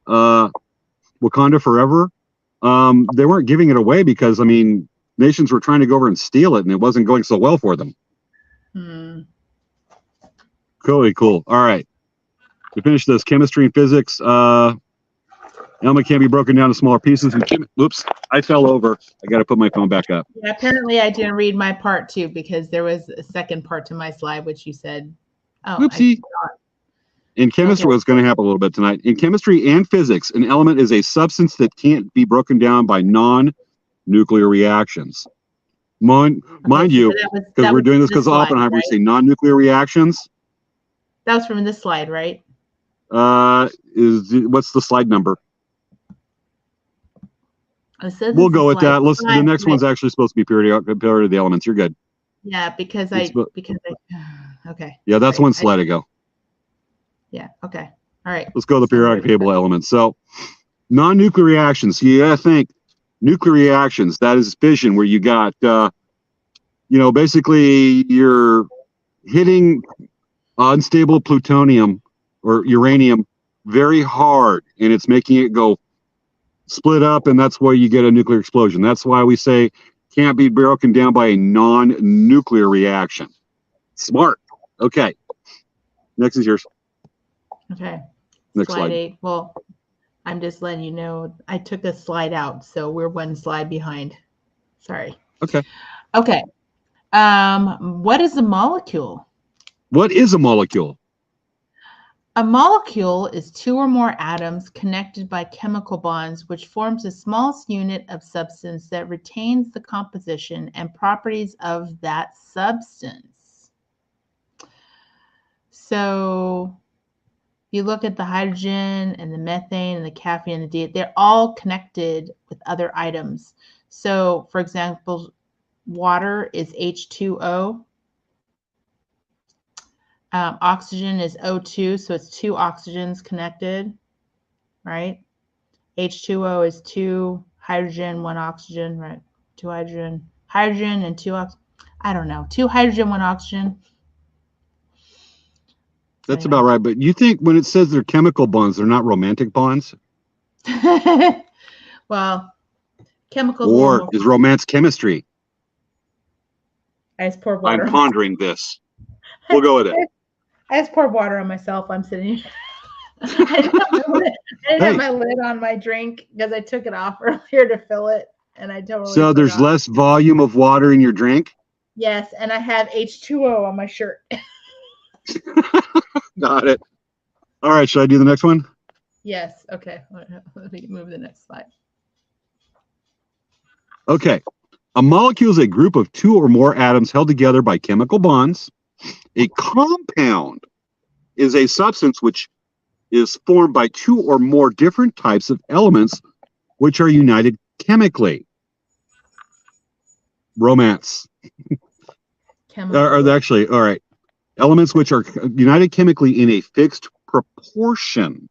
Wakanda Forever. They weren't giving it away because, nations were trying to go over and steal it, and it wasn't going so well for them. Cool. All right. To finish this, chemistry and physics. Element can be broken down to smaller pieces. Oops, I fell over. I got to put my phone back up. Yeah, apparently I didn't read my part too because there was a second part to my slide, which you said. Oh, oopsie. In chemistry, what's going to happen a little bit tonight. In chemistry and physics, an element is a substance that can't be broken down by non-nuclear reactions. Mind you, because we're doing this because Oppenheimer, we say non-nuclear reactions. That was from this slide, right? What's the slide number? We'll go with that. The next one's actually supposed to be period of the elements. You're good. Yeah, because okay. Yeah, that's one slide ago. Yeah. Okay. All right. Let's go to the periodic table elements. So, non-nuclear reactions. You gotta think nuclear reactions. That is fission, where you got, basically you're hitting unstable plutonium or uranium very hard, and it's making it go split up, and that's why you get a nuclear explosion. That's why we say can't be broken down by a non-nuclear reaction. Smart. Okay. Next is yours. Okay. Next slide. 8. Well, I'm just letting you know I took a slide out, so we're one slide behind. Sorry. Okay. Okay. What is a molecule? What is a molecule? A molecule is two or more atoms connected by chemical bonds, which forms the smallest unit of substance that retains the composition and properties of that substance. So you look at the hydrogen and the methane and the caffeine and the they're all connected with other items. So, for example, water is H2O. Oxygen is O2, so it's two oxygens connected, right? H2O is two hydrogen, one oxygen, right? Two hydrogen and two oxygen. I don't know. Two hydrogen, one oxygen. That's about right. But you think when it says they're chemical bonds, they're not romantic bonds? Well, chemicals. Or is romance chemistry? I just poured water. I'm pondering this. We'll go with it. I just poured water on myself. I'm sitting here. I didn't have my lid on my drink because I took it off earlier to fill it, and I totally. So there's forgot. less volume of water in your drink? Yes, and I have H2O on my shirt. Got it. All right, should I do the next one? Yes. Okay. Let me move the next slide. Okay. A molecule is a group of two or more atoms held together by chemical bonds. A compound is a substance which is formed by two or more different types of elements which are united chemically. Romance. Actually, all right. Elements which are united chemically in a fixed proportion.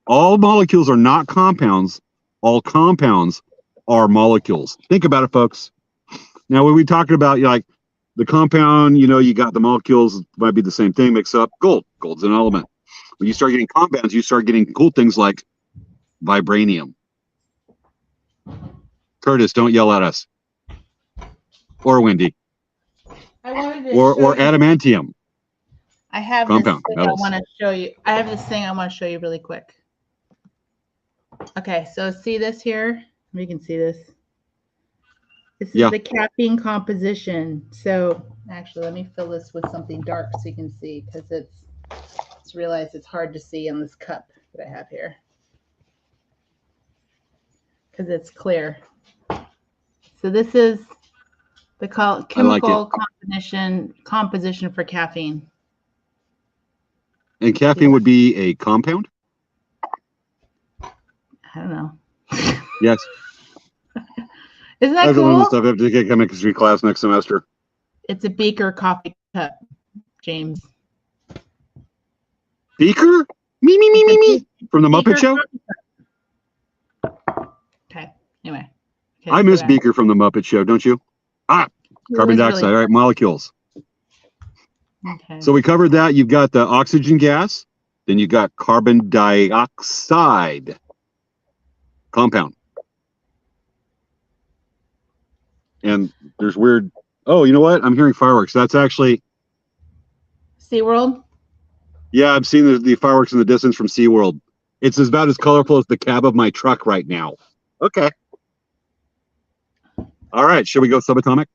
All molecules are not compounds. All compounds are molecules. Think about it, folks. Now, when we talking about like the compound, you got the molecules, might be the same thing, mix up gold. Gold's an element. When you start getting compounds, you start getting cool things like vibranium. Curtis, don't yell at us. Or Wendy. Or adamantium. I have compound this thing metals. I want to show you. I have this thing I want to show you really quick. Okay, so see this here? We can see this. This is the caffeine composition. So actually, let me fill this with something dark so you can see, because it's realized it's hard to see in this cup that I have here because it's clear. So this is the chemical composition for caffeine. And caffeine would be a compound? I don't know. Yes. Isn't that I have to learn cool? this stuff. I have to take chemistry class next semester. It's a beaker coffee cup, James. Beaker? Me. From the Muppet Show? Okay. Anyway. Okay, I miss Beaker from the Muppet Show, don't you? Carbon dioxide. All right, molecules. Okay. So we covered that. You've got the oxygen gas. Then you got carbon dioxide. Compound. And there's weird... Oh, you know what? I'm hearing fireworks. That's actually... SeaWorld? Yeah, I've seen the fireworks in the distance from SeaWorld. It's about as colorful as the cab of my truck right now. Okay. All right. Should we go subatomic?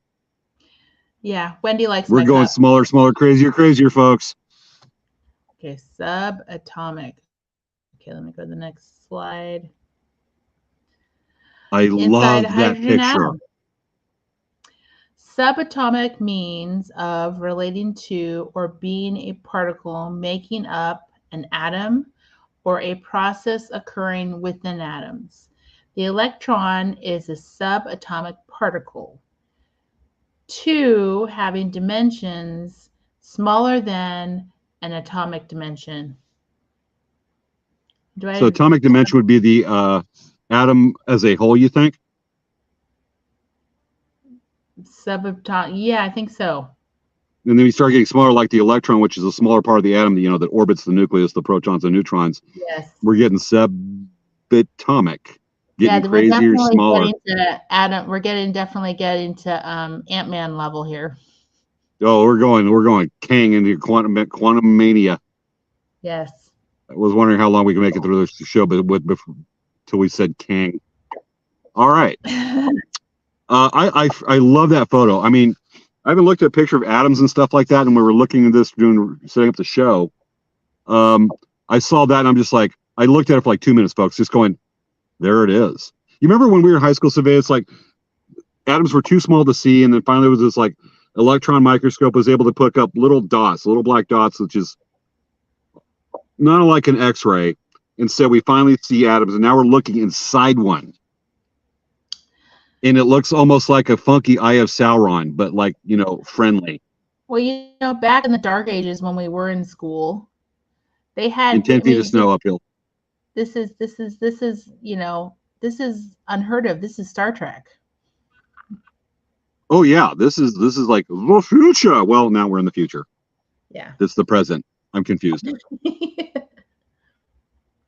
Yeah. Wendy likes We're going smaller, crazier, folks. Okay. Subatomic. Okay, let me go to the next slide. I love that picture. Atom. Subatomic means of relating to or being a particle making up an atom or a process occurring within atoms. The electron is a subatomic particle. 2, having dimensions smaller than an atomic dimension. So atomic dimension would be the atom as a whole, you think? Subatomic, yeah, I think so. And then we start getting smaller, like the electron, which is a smaller part of the atom, that orbits the nucleus, the protons and neutrons. Yes. We're getting subatomic, getting crazier, smaller. We're definitely getting to Ant-Man level here. Oh, we're going Kang into quantum mania. Yes. I was wondering how long we can make it through this show, but till we said Kang. All right. I love that photo. I mean, I haven't looked at a picture of atoms and stuff like that, and we were looking at this setting up the show. I saw that, and I'm just like, I looked at it for like 2 minutes, folks, just going, there it is. You remember when we were in high school, Survey? It's like atoms were too small to see, and then finally it was this like electron microscope was able to pick up little dots, little black dots, which is not like an X-ray. Instead, we finally see atoms, and now we're looking inside one. And it looks almost like a funky Eye of Sauron, but like, friendly. Well, back in the dark ages when we were in school, they had and 10 feet of snow uphill. This is unheard of. This is Star Trek. Oh yeah, this is like the future. Well, now we're in the future. Yeah. It's the present. I'm confused.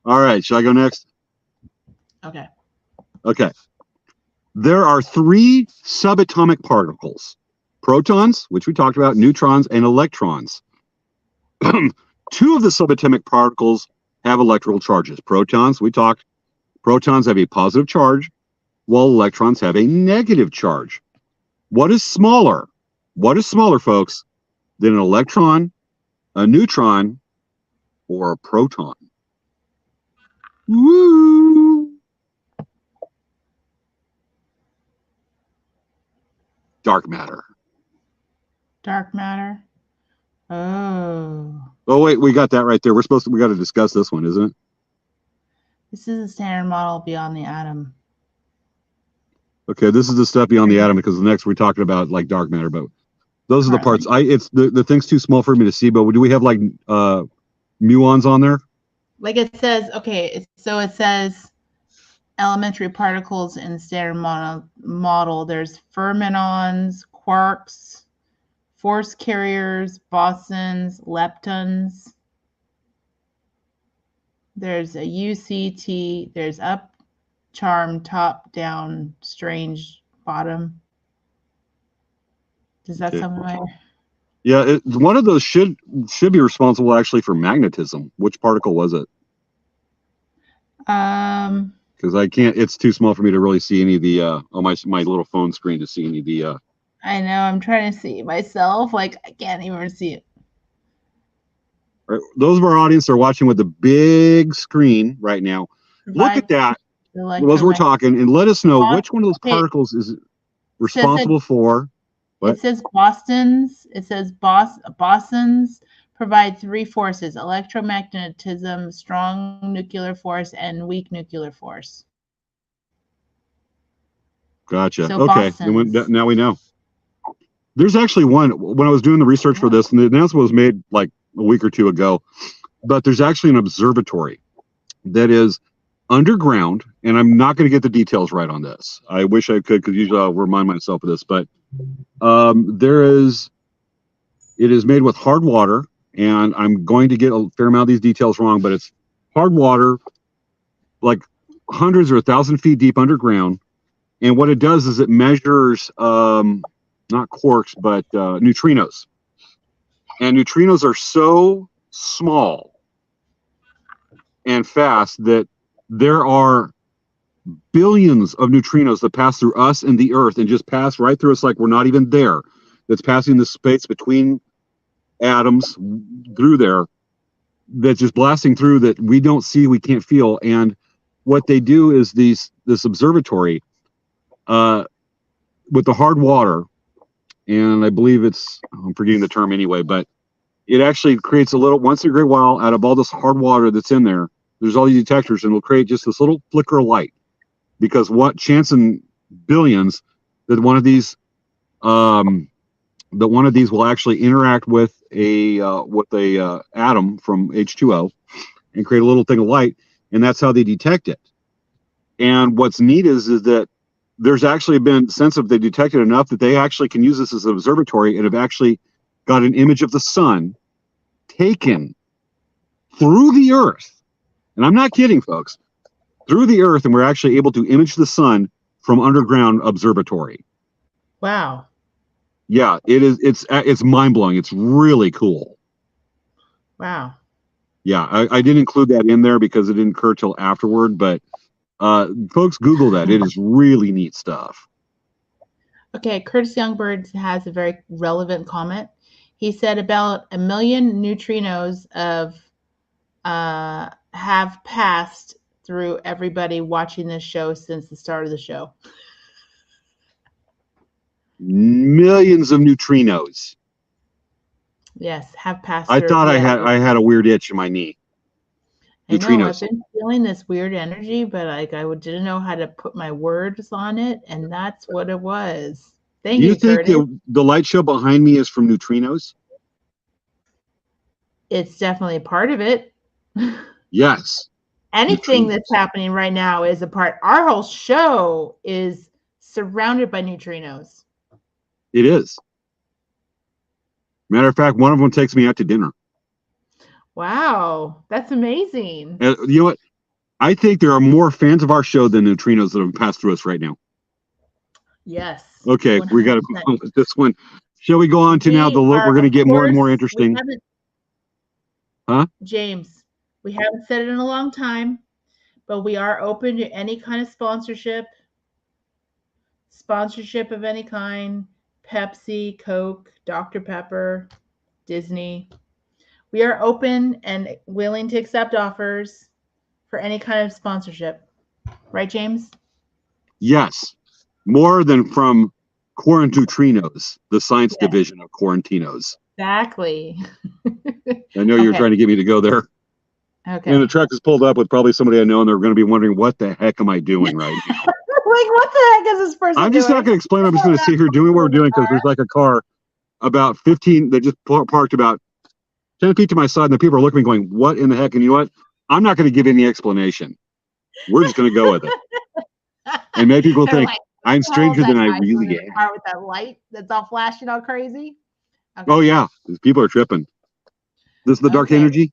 All right, shall I go next? Okay. Okay. There are 3 subatomic particles: protons, which we talked about, neutrons, and electrons. 2 of the subatomic particles have electrical charges. Protons, we talked, protons have a positive charge, while electrons have a negative charge. What is smaller? What is smaller, folks, than an electron, a neutron, or a proton? Woo! Dark matter. Dark matter. Oh. Oh, wait, we got that right there. We got to discuss this one, isn't it? This is a standard model beyond the atom. Okay, this is the stuff beyond the atom, because the next we're talking about like dark matter, but those are the parts. It's the thing's too small for me to see, but do we have like muons on there? Like it says, okay, so it says elementary particles in the standard model. There's fermions, quarks, force carriers, bosons, leptons. There's a UCT. There's up, charm, top, down, strange, bottom. Does that sound familiar? Yeah, one of those should be responsible actually for magnetism. Which particle was it? Because I can't. It's too small for me to really see any of the on my little phone screen to see any of the. I know. I'm trying to see it myself. Like I can't even see it. Right, those of our audience are watching with the big screen right now. Look at that. As we're talking, and let us know which one of those particles is responsible for. What? It says bosons. It says bosons provide 3 forces: electromagnetism, strong nuclear force, and weak nuclear force. Gotcha. So okay, now we know. There's actually one, when I was doing the research for this, and the announcement was made like a week or 2 ago, but there's actually an observatory that is underground, and I'm not going to get the details right on this. I wish I could, because usually I'll remind myself of this, but it is made with hard water, and I'm going to get a fair amount of these details wrong, but it's hard water, like hundreds or 1,000 feet deep underground. And what it does is it measures not quarks, but neutrinos. And neutrinos are so small and fast that there are billions of neutrinos that pass through us and the Earth and just pass right through us like we're not even there. That's passing the space between atoms through there, that's just blasting through, that we don't see, we can't feel. And what they do is this observatory with the hard water, and I believe I'm forgetting the term anyway, but it actually creates a little, once in a great while, out of all this hard water that's in there, there's all these detectors, and it'll create just this little flicker of light. Because what chance in billions that one of these will actually interact with a atom from H2O and create a little thing of light, and that's how they detect it. And what's neat is that there's actually been, since they detected enough, that they actually can use this as an observatory, and have actually got an image of the sun taken through the Earth. And I'm not kidding, folks. Through the Earth, and we're actually able to image the sun from underground observatory. Wow. Yeah, it is. It's mind-blowing. It's really cool. Wow. Yeah, I didn't include that in there because it didn't occur till afterward, but folks, Google that. It is really neat stuff. Okay, Curtis Youngbird has a very relevant comment. He said about 1 million neutrinos have passed through everybody watching this show since the start of the show. Millions of neutrinos. Yes, have passed. I thought I had a weird itch in my knee. Neutrinos. I know, I've been feeling this weird energy, but like I didn't know how to put my words on it, and that's what it was. Thank you, Curtis. Do you think the light show behind me is from neutrinos? It's definitely a part of it. Yes. Anything that's happening right now is a part. Our whole show is surrounded by neutrinos. It is. Matter of fact, one of them takes me out to dinner. Wow, that's amazing. You know what? I think there are more fans of our show than neutrinos that have passed through us right now. Yes. Okay, we got to 100%. move on with this one. Shall we go on to now the look? We're going to get more and more interesting. Huh? James, we haven't said it in a long time, but we are open to any kind of sponsorship of any kind. Pepsi, Coke, Dr. Pepper, Disney. We are open and willing to accept offers for any kind of sponsorship. Right, James? Yes. More than from Quarantutrinos, the science division of Quarantinos. Exactly. I know you're trying to get me to go there. Okay. And the truck is pulled up with probably somebody I know, and they're going to be wondering, what the heck am I doing right now? Like, what the heck is this person I'm just doing? not going to explain. I'm just going to sit here doing what we're doing because there's like a car about 15 that just parked about 10 feet to my side, and the people are looking at me going, what in the heck? And you know what? I'm not going to give any explanation. We're just going to go with it. And maybe people think I'm stranger than I really am. Car with that light that's all flashing all crazy. Okay. Oh yeah, people are tripping. This is the dark energy.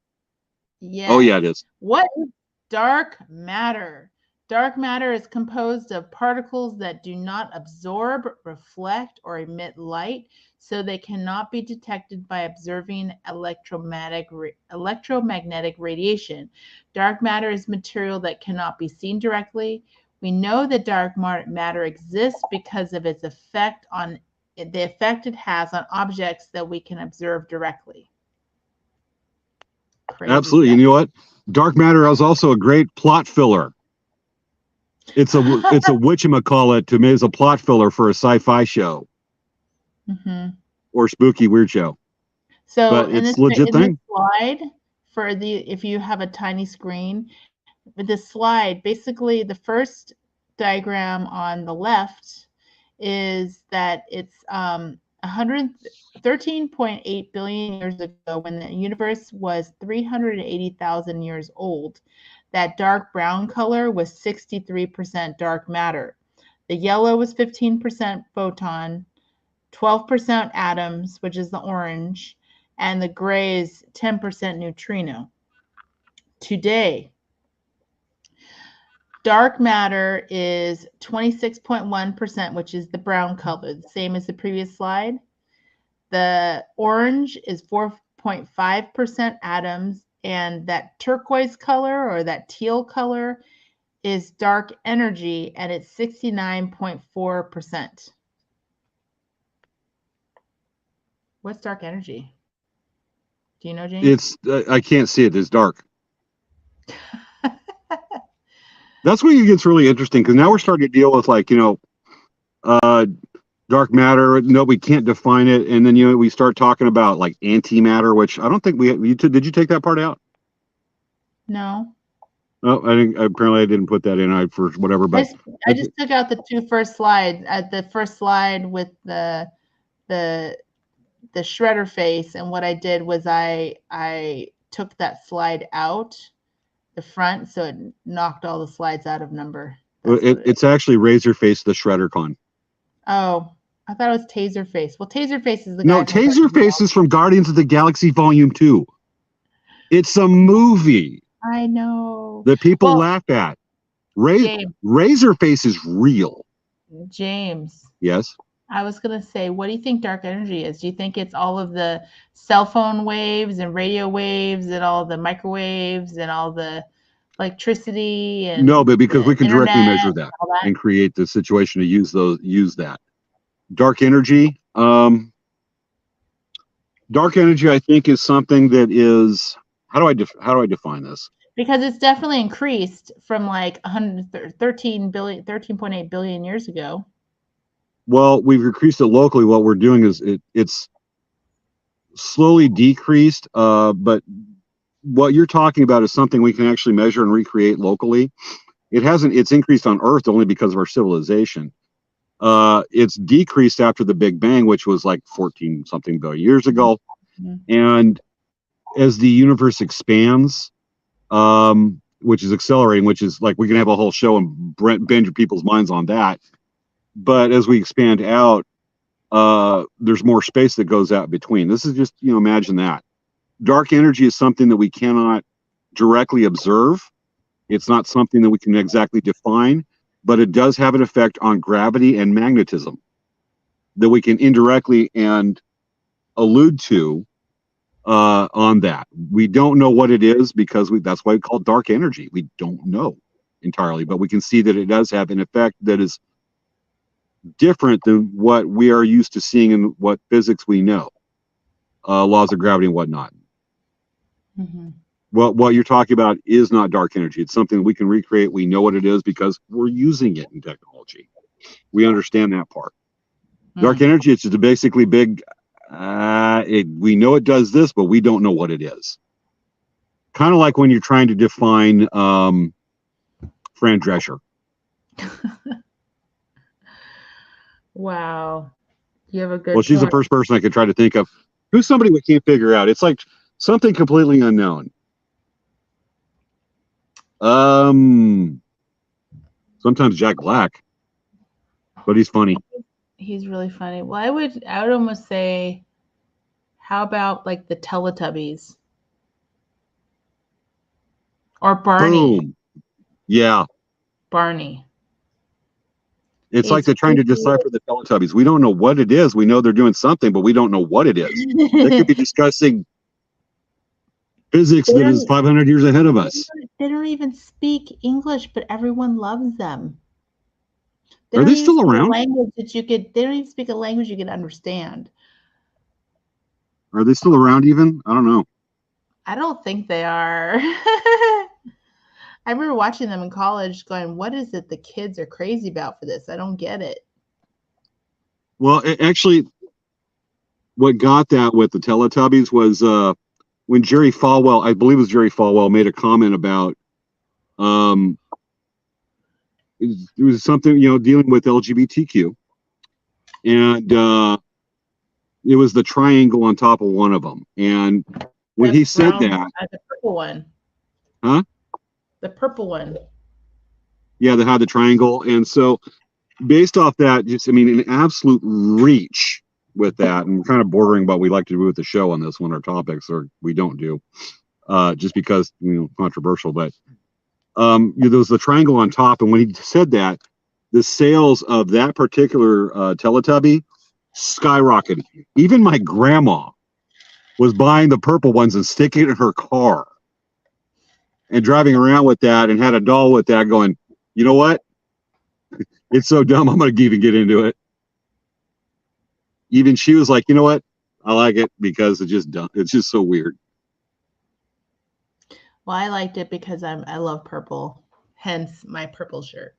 Yeah. Oh yeah, it is. What is dark matter? Dark matter is composed of particles that do not absorb, reflect, or emit light, so they cannot be detected by observing electromagnetic radiation. Dark matter is material that cannot be seen directly. We know that dark matter exists because of its effect on the effect it has on objects that we can observe directly. Crazy Absolutely. stuff. And you know what? Dark matter is also a great plot filler. It's a whatchamacallit to me, is a plot filler for a sci-fi show or spooky weird show. So but it's a legit thing. This slide for if you have a tiny screen, with this slide, basically the first diagram on the left is that it's 113.8 billion years ago, when the universe was 380,000 years old. That dark brown color was 63% dark matter. The yellow was 15% photon, 12% atoms, which is the orange, and the gray is 10% neutrino. Today, dark matter is 26.1%, which is the brown color, the same as the previous slide. The orange is 4.5% atoms, and that turquoise color or that teal color is dark energy, and it's 69.4%. What's dark energy? Do you know, James? It's I can't see it. It's dark. That's where it gets really interesting, because now we're starting to deal with, like, dark matter. No, we can't define it, and then we start talking about like antimatter, which I don't think did you take that part out? No. Oh, apparently I didn't put that in for whatever. But I just took out the two first slides. The first slide with the shredder face, and what I did was I took that slide out, the front, so it knocked all the slides out of number. It's actually Razorface the Shredder-Con. Oh, I thought it was Taserface. Well, Taserface is the guy. No, Taserface is from Guardians of the Galaxy Volume 2. It's a movie. I know. That people laugh at. Razorface is real. James. Yes? I was going to say, what do you think dark energy is? Do you think it's all of the cell phone waves and radio waves and all the microwaves and all the electricity? And no, but because we can directly measure that and create the situation to use that. Dark energy. Dark energy, I think, is something that is, how do I define this? Because it's definitely increased from like 13.8 billion years ago. Well, we've increased it locally. What we're doing is it's slowly decreased, but what you're talking about is something we can actually measure and recreate locally. It's increased on Earth only because of our civilization. It's decreased after the Big Bang, which was like 14 something billion years ago. And as the universe expands, which is accelerating, which is like, we can have a whole show and bend people's minds on that. But as we expand out, there's more space that goes out between. This is just, imagine that. dark energy is something that we cannot directly observe. It's not something that we can exactly define, but it does have an effect on gravity and magnetism that we can indirectly and allude to on that. We don't know what it is because that's why we call it dark energy. We don't know entirely, but we can see that it does have an effect that is different than what we are used to seeing in what physics we know, laws of gravity and whatnot. Mm-hmm. What you're talking about is not dark energy. It's something we can recreate. We know what it is because we're using it in technology. We understand that part. Dark energy, it's just basically big. We know it does this, but we don't know what it is. Kind of like when you're trying to define Fran Drescher. Wow. You have a good Well, she's the point. first person I could try to think of. Who's somebody we can't figure out? It's like something completely unknown. Sometimes Jack Black, but he's funny. He's really funny. Well, I would almost say, how about like the Teletubbies? Or Barney. Boom. Yeah. Barney. It's like they're trying to decipher the Teletubbies. We don't know what it is. We know they're doing something, but we don't know what it is. They could be discussing physics that is 500 years ahead of us. They don't even speak English, but everyone loves them. Are they still around? They don't even speak a language you can understand. Are they still around even? I don't know. I don't think they are. I remember watching them in college going, what is it the kids are crazy about for this? I don't get it. Well, actually, what got that with the Teletubbies was when Jerry Falwell, I believe it was Jerry Falwell, made a comment about it was something, dealing with LGBTQ. And it was the triangle on top of one of them. And when he said that. The purple one. Huh? The purple one. Yeah, they had the triangle. And so based off that, an absolute reach with that, and kind of bordering what we like to do with the show on this one, our topics, or we don't do, just because, controversial. But there was the triangle on top. And when he said that, the sales of that particular Teletubby skyrocketed. Even my grandma was buying the purple ones and sticking it in her car and driving around with that, and had a doll with that going, you know what? It's so dumb, I'm going to even get into it. Even she was like, you know what? I like it because it's just dumb. It's just so weird. Well, I liked it because I love purple, hence my purple shirt.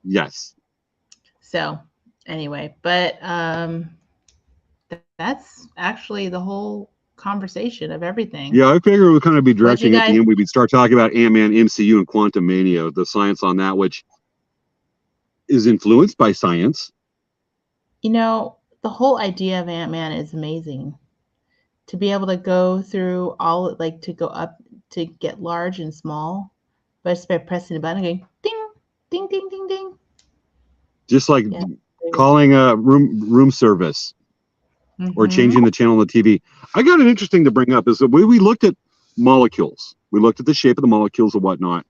Yes. So anyway, but that's actually the whole conversation of everything. Yeah, I figured we'd kind of be directing at the end. We'd start talking about Ant-Man, MCU, and Quantum Mania, the science on that, which is influenced by science. The whole idea of Ant-Man is amazing. To be able to go through all, like to go up, to get large and small, but just by pressing a button and going ding, ding, ding, ding, ding. Just like calling a room service. Or changing the channel on the TV. I got an interesting to bring up is the way we looked at molecules. We looked at the shape of the molecules and whatnot.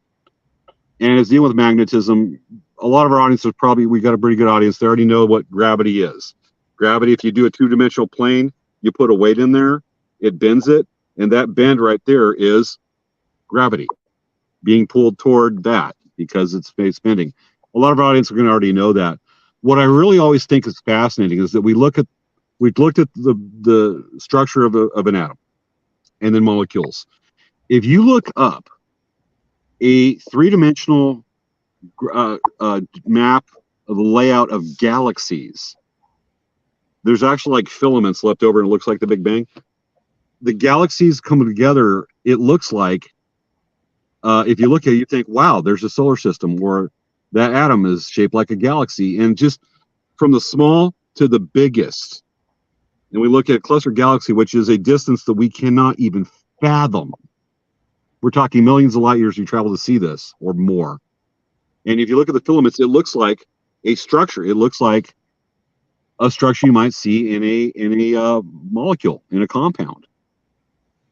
And as dealing with magnetism, a lot of our audience is we got a pretty good audience. They already know what gravity is. Gravity, if you do a two-dimensional plane, you put a weight in there, it bends it, and that bend right there is gravity being pulled toward that because it's space bending. A lot of our audience are going to already know that. What I really always think is fascinating is that we've looked at the structure of an atom and then molecules. If you look up a three-dimensional map of the layout of galaxies, there's actually like filaments left over and it looks like the Big Bang. The galaxies coming together, it looks like, if you look at it, you think, wow, there's a solar system where that atom is shaped like a galaxy. And just from the small to the biggest, and we look at cluster galaxy, which is a distance that we cannot even fathom. We're talking millions of light years you travel to see this or more. And if you look at the filaments, it looks like a structure. It looks like a structure you might see in a molecule, in a compound.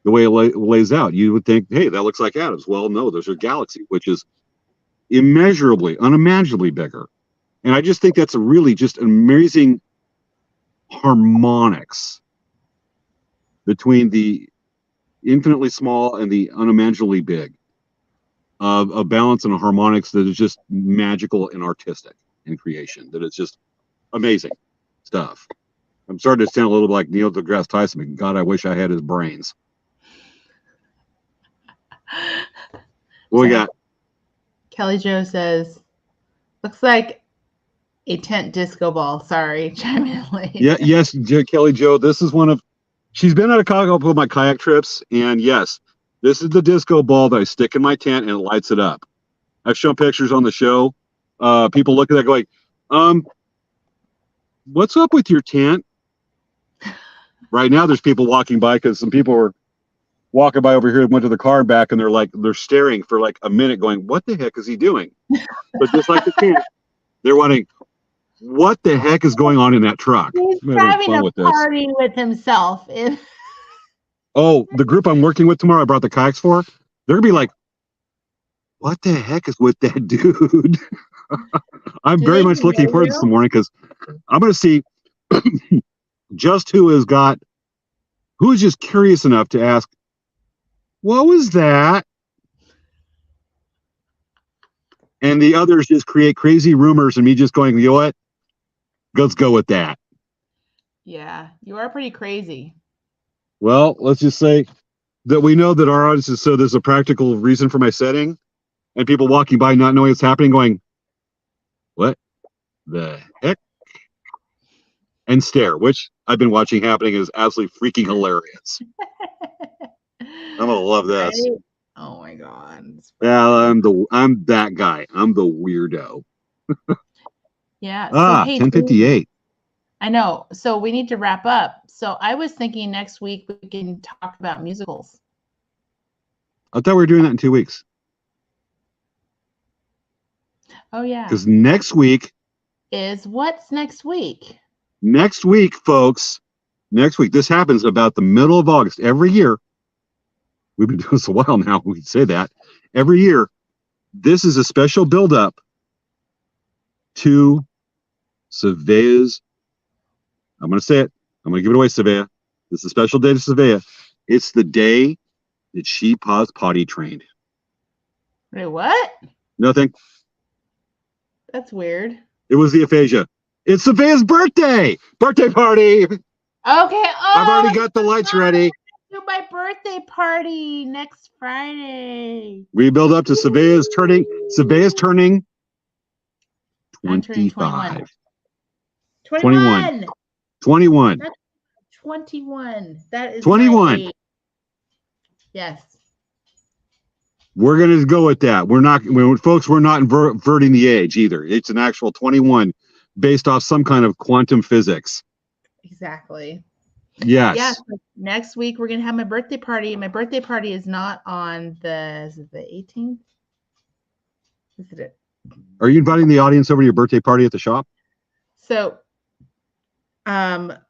the way it lays out. You would think, hey, that looks like atoms. Well, no, those are galaxies, which is immeasurably, unimaginably bigger. And I just think that's a really just amazing harmonics between the infinitely small and the unimaginably big, of a balance and a harmonics that is just magical and artistic in creation. That is just amazing stuff. I'm starting to sound a little like Neil deGrasse Tyson, but God, I wish I had his brains. What we got? Kelly Jo says, looks like a tent disco ball. Sorry, chime in late. Yeah, yes, Kelly Jo. This is one of, she's been on a couple of my kayak trips, and yes, this is the disco ball that I stick in my tent and it lights it up. I've shown pictures on the show. People look at that going, what's up with your tent? Right now, there's people walking by because some people were walking by over here and went to the car and back, and they're staring for like a minute going, what the heck is he doing? But just like the tent, they're wondering, what the heck is going on in that truck? He's having a party with himself. Oh, the group I'm working with tomorrow, I brought the kayaks for, they're gonna be like, what the heck is with that dude? I'm very much looking forward to this morning because I'm gonna see just who is just curious enough to ask, what was that? And the others just create crazy rumors and me just going, you know what? Let's go with that. Yeah, you are pretty crazy. Well, let's just say that we know that our audience is, so there's a practical reason for my setting, and people walking by not knowing what's happening going, what the heck? And stare, which I've been watching happening, is absolutely freaking hilarious. I'm gonna love this. Right? Oh my God. Yeah, I'm that guy. I'm the weirdo. Yeah. So, hey, 10:58. I know. So we need to wrap up. So I was thinking next week we can talk about musicals. I thought we were doing that in 2 weeks. Oh yeah. Because next week is what's next week? Next week, folks. Next week. This happens about the middle of August every year. We've been doing this a while now. We can say that every year. This is a special build-up to Savea's. I'm going to say it. I'm going to give it away, Savea. This is a special day to Savea. It's the day that she potty trained. Wait, what? Nothing. That's weird. It was the aphasia. It's Savea's birthday. Birthday party. Okay. Oh, I've already got the lights ready. Do my birthday party next Friday. We build up to Savea's turning. Savea's turning 25. 21. 21. That's 21. That is 21. Yes. We're going to go with that. We're not, folks, we're not inverting the age either. It's an actual 21 based off some kind of quantum physics. Exactly. Yes. Yeah. So next week we're gonna have my birthday party. My birthday party is not on is it the 18th? Is it? Are you inviting the audience over to your birthday party at the shop? So, the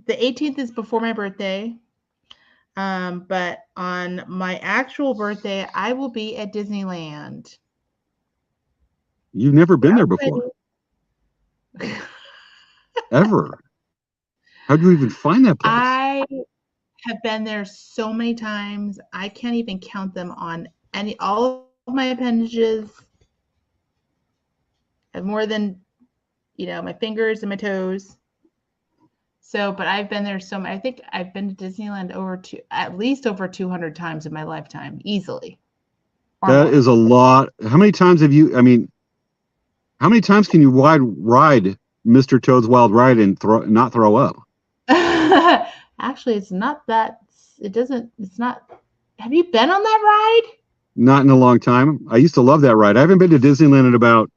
18th is before my birthday. But on my actual birthday, I will be at Disneyland. You've never been there before. Ever. How do you even find that place? I have been there so many times. I can't even count them on all of my appendages. I have more than, my fingers and my toes. So, but I've been there so much. I think I've been to Disneyland at least over 200 times in my lifetime, easily. That is a lot. How many times have you, how many times can you ride Mr. Toad's Wild Ride and not throw up? Actually, it's not that. It's not. Have you been on that ride? Not in a long time. I used to love that ride. I haven't been to Disneyland in about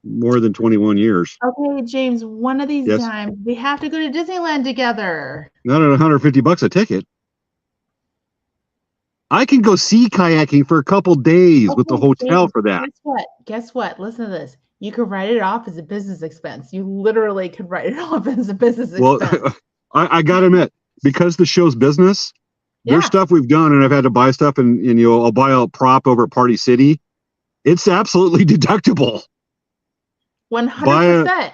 more than 21 years. Okay, James, one of these times we have to go to Disneyland together. Not at $150 a ticket. I can go sea kayaking for a couple days with the hotel James, for that. Guess what? Listen to this. You could write it off as a business expense. You literally could write it off as a business expense. Well, I got to admit, because the show's business, Yeah, there's stuff we've done, and I've had to buy stuff, and I'll buy a prop over at Party City. It's absolutely deductible. 100%.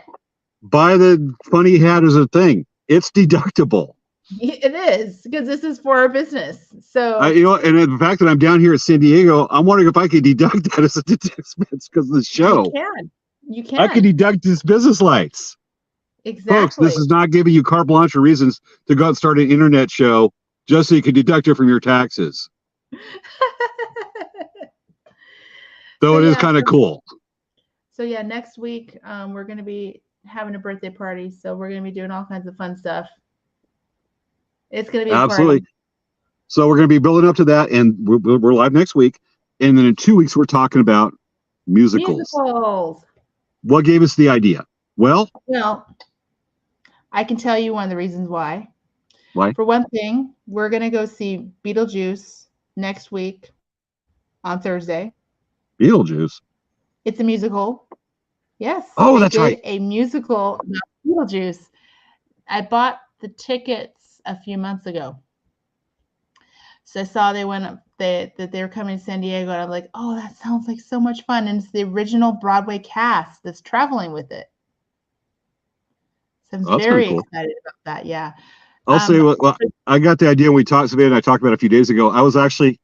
Buy the funny hat as a thing. It's deductible. It is, because this is for our business. So And the fact that I'm down here at San Diego, I'm wondering if I could deduct that as a expense because of the show. you can. I could deduct this business lights. Exactly. Folks, this is not giving you carte blanche or reasons to go out and start an internet show just so you can deduct it from your taxes. So it is kind of cool. So yeah, next week we're going to be having a birthday party. So we're going to be doing all kinds of fun stuff. It's going to be absolutely. So we're going to be building up to that, and we're live next week. And then in 2 weeks, we're talking about musicals. What gave us the idea? Well, I can tell you one of the reasons why. Why? For one thing, we're going to go see Beetlejuice next week on Thursday. Beetlejuice? It's a musical. Yes. Oh, that's right. A musical about Beetlejuice. I bought the tickets a few months ago. So I saw they were coming to San Diego, and I'm like, oh, that sounds like so much fun. And it's the original Broadway cast that's traveling with it. So I'm very excited about that. Yeah. I'll say, well, I got the idea when we talked, Savannah and I talked about it a few days ago. I was actually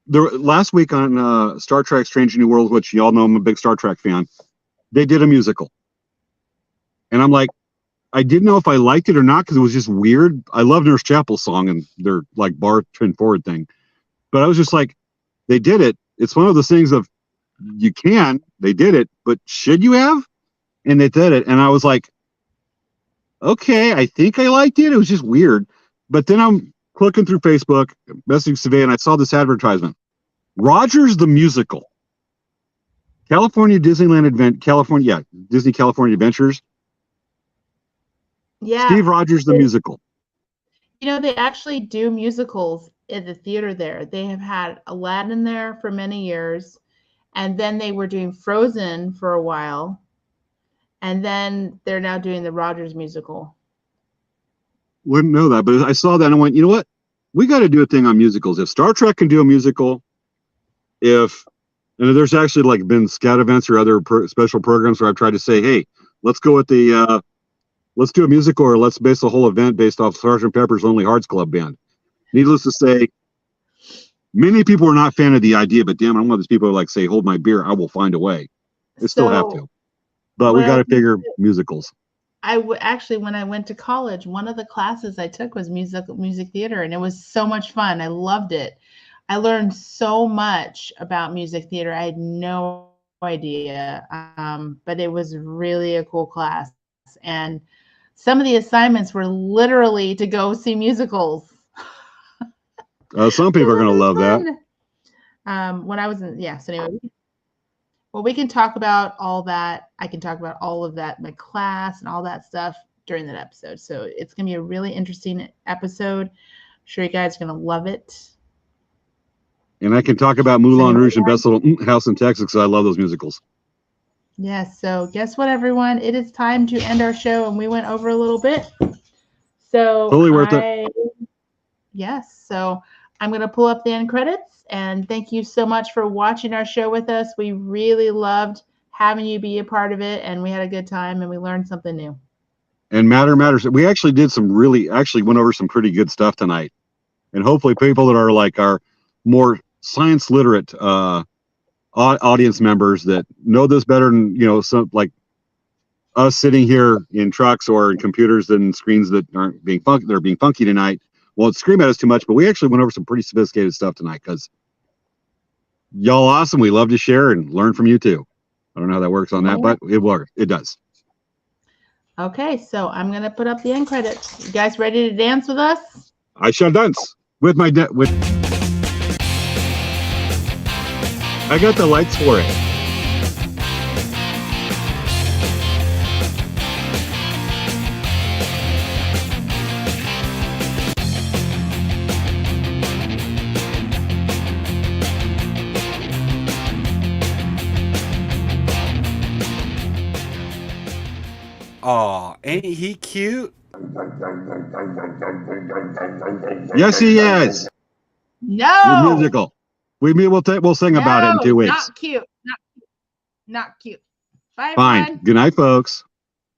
last week on Star Trek Strange New Worlds, which y'all know I'm a big Star Trek fan. They did a musical. And I'm like, I didn't know if I liked it or not because it was just weird. I love Nurse Chapel's song and their like bar trend forward thing. But I was just like, they did it. It's one of those things of they did it, but should you have? And they did it. And I was like, okay, I think I liked it. It was just weird. But then I'm clicking through Facebook, messaging Savannah, and I saw this advertisement. Rogers the Musical. Disney California Adventures. Yeah. Steve Rogers the Musical. They actually do musicals at the theater there. They have had Aladdin there for many years, and then they were doing Frozen for a while, and then they're now doing the Rogers musical. Wouldn't know that, but I saw that and I went, you know what? We got to do a thing on musicals. If Star Trek can do a musical, and there's actually like been scout events or other special programs where I've tried to say, hey, let's go with let's do a musical, or let's base the whole event based off Sgt. Pepper's Lonely Hearts Club Band. Needless to say, many people are not a fan of the idea, but damn, I'm one of those people who like say, hold my beer, I will find a way. I still have to. But we got to figure musicals. Actually, when I went to college, one of the classes I took was music theater, and it was so much fun. I loved it. I learned so much about music theater. I had no idea, but it was really a cool class. And some of the assignments were literally to go see musicals. Some people are going to love that. When I was so anyway, well, we can talk about all that. I can talk about all of that in my class and all that stuff during that episode. So it's going to be a really interesting episode. I'm sure you guys are going to love it. And I can talk about Moulin Rouge and Best Little House in Texas because I love those musicals. Yes. So guess what, everyone? It is time to end our show, and we went over a little bit. So totally worth it. Yes. So I'm going to pull up the end credits, and thank you so much for watching our show with us. We really loved having you be a part of it, and we had a good time, and we learned something new. And Matter Matters. We actually did went over some pretty good stuff tonight. And hopefully people that are like our more science literate audience members that know this better than, some like us sitting here in trucks or in computers and screens that aren't being funky. They're being funky tonight. Won't scream at us too much, but we actually went over some pretty sophisticated stuff tonight because y'all awesome. We love to share and learn from you too. I don't know how that works on that, but it works. It does. Okay, so I'm gonna put up the end credits. You guys ready to dance with us? I shall dance with my with. I got the lights for it. Aw, ain't he cute? Yes, he is. No. You're musical. We'll sing about it in 2 weeks. Not cute. Not cute. Bye, Fine. everyone. Good night, folks.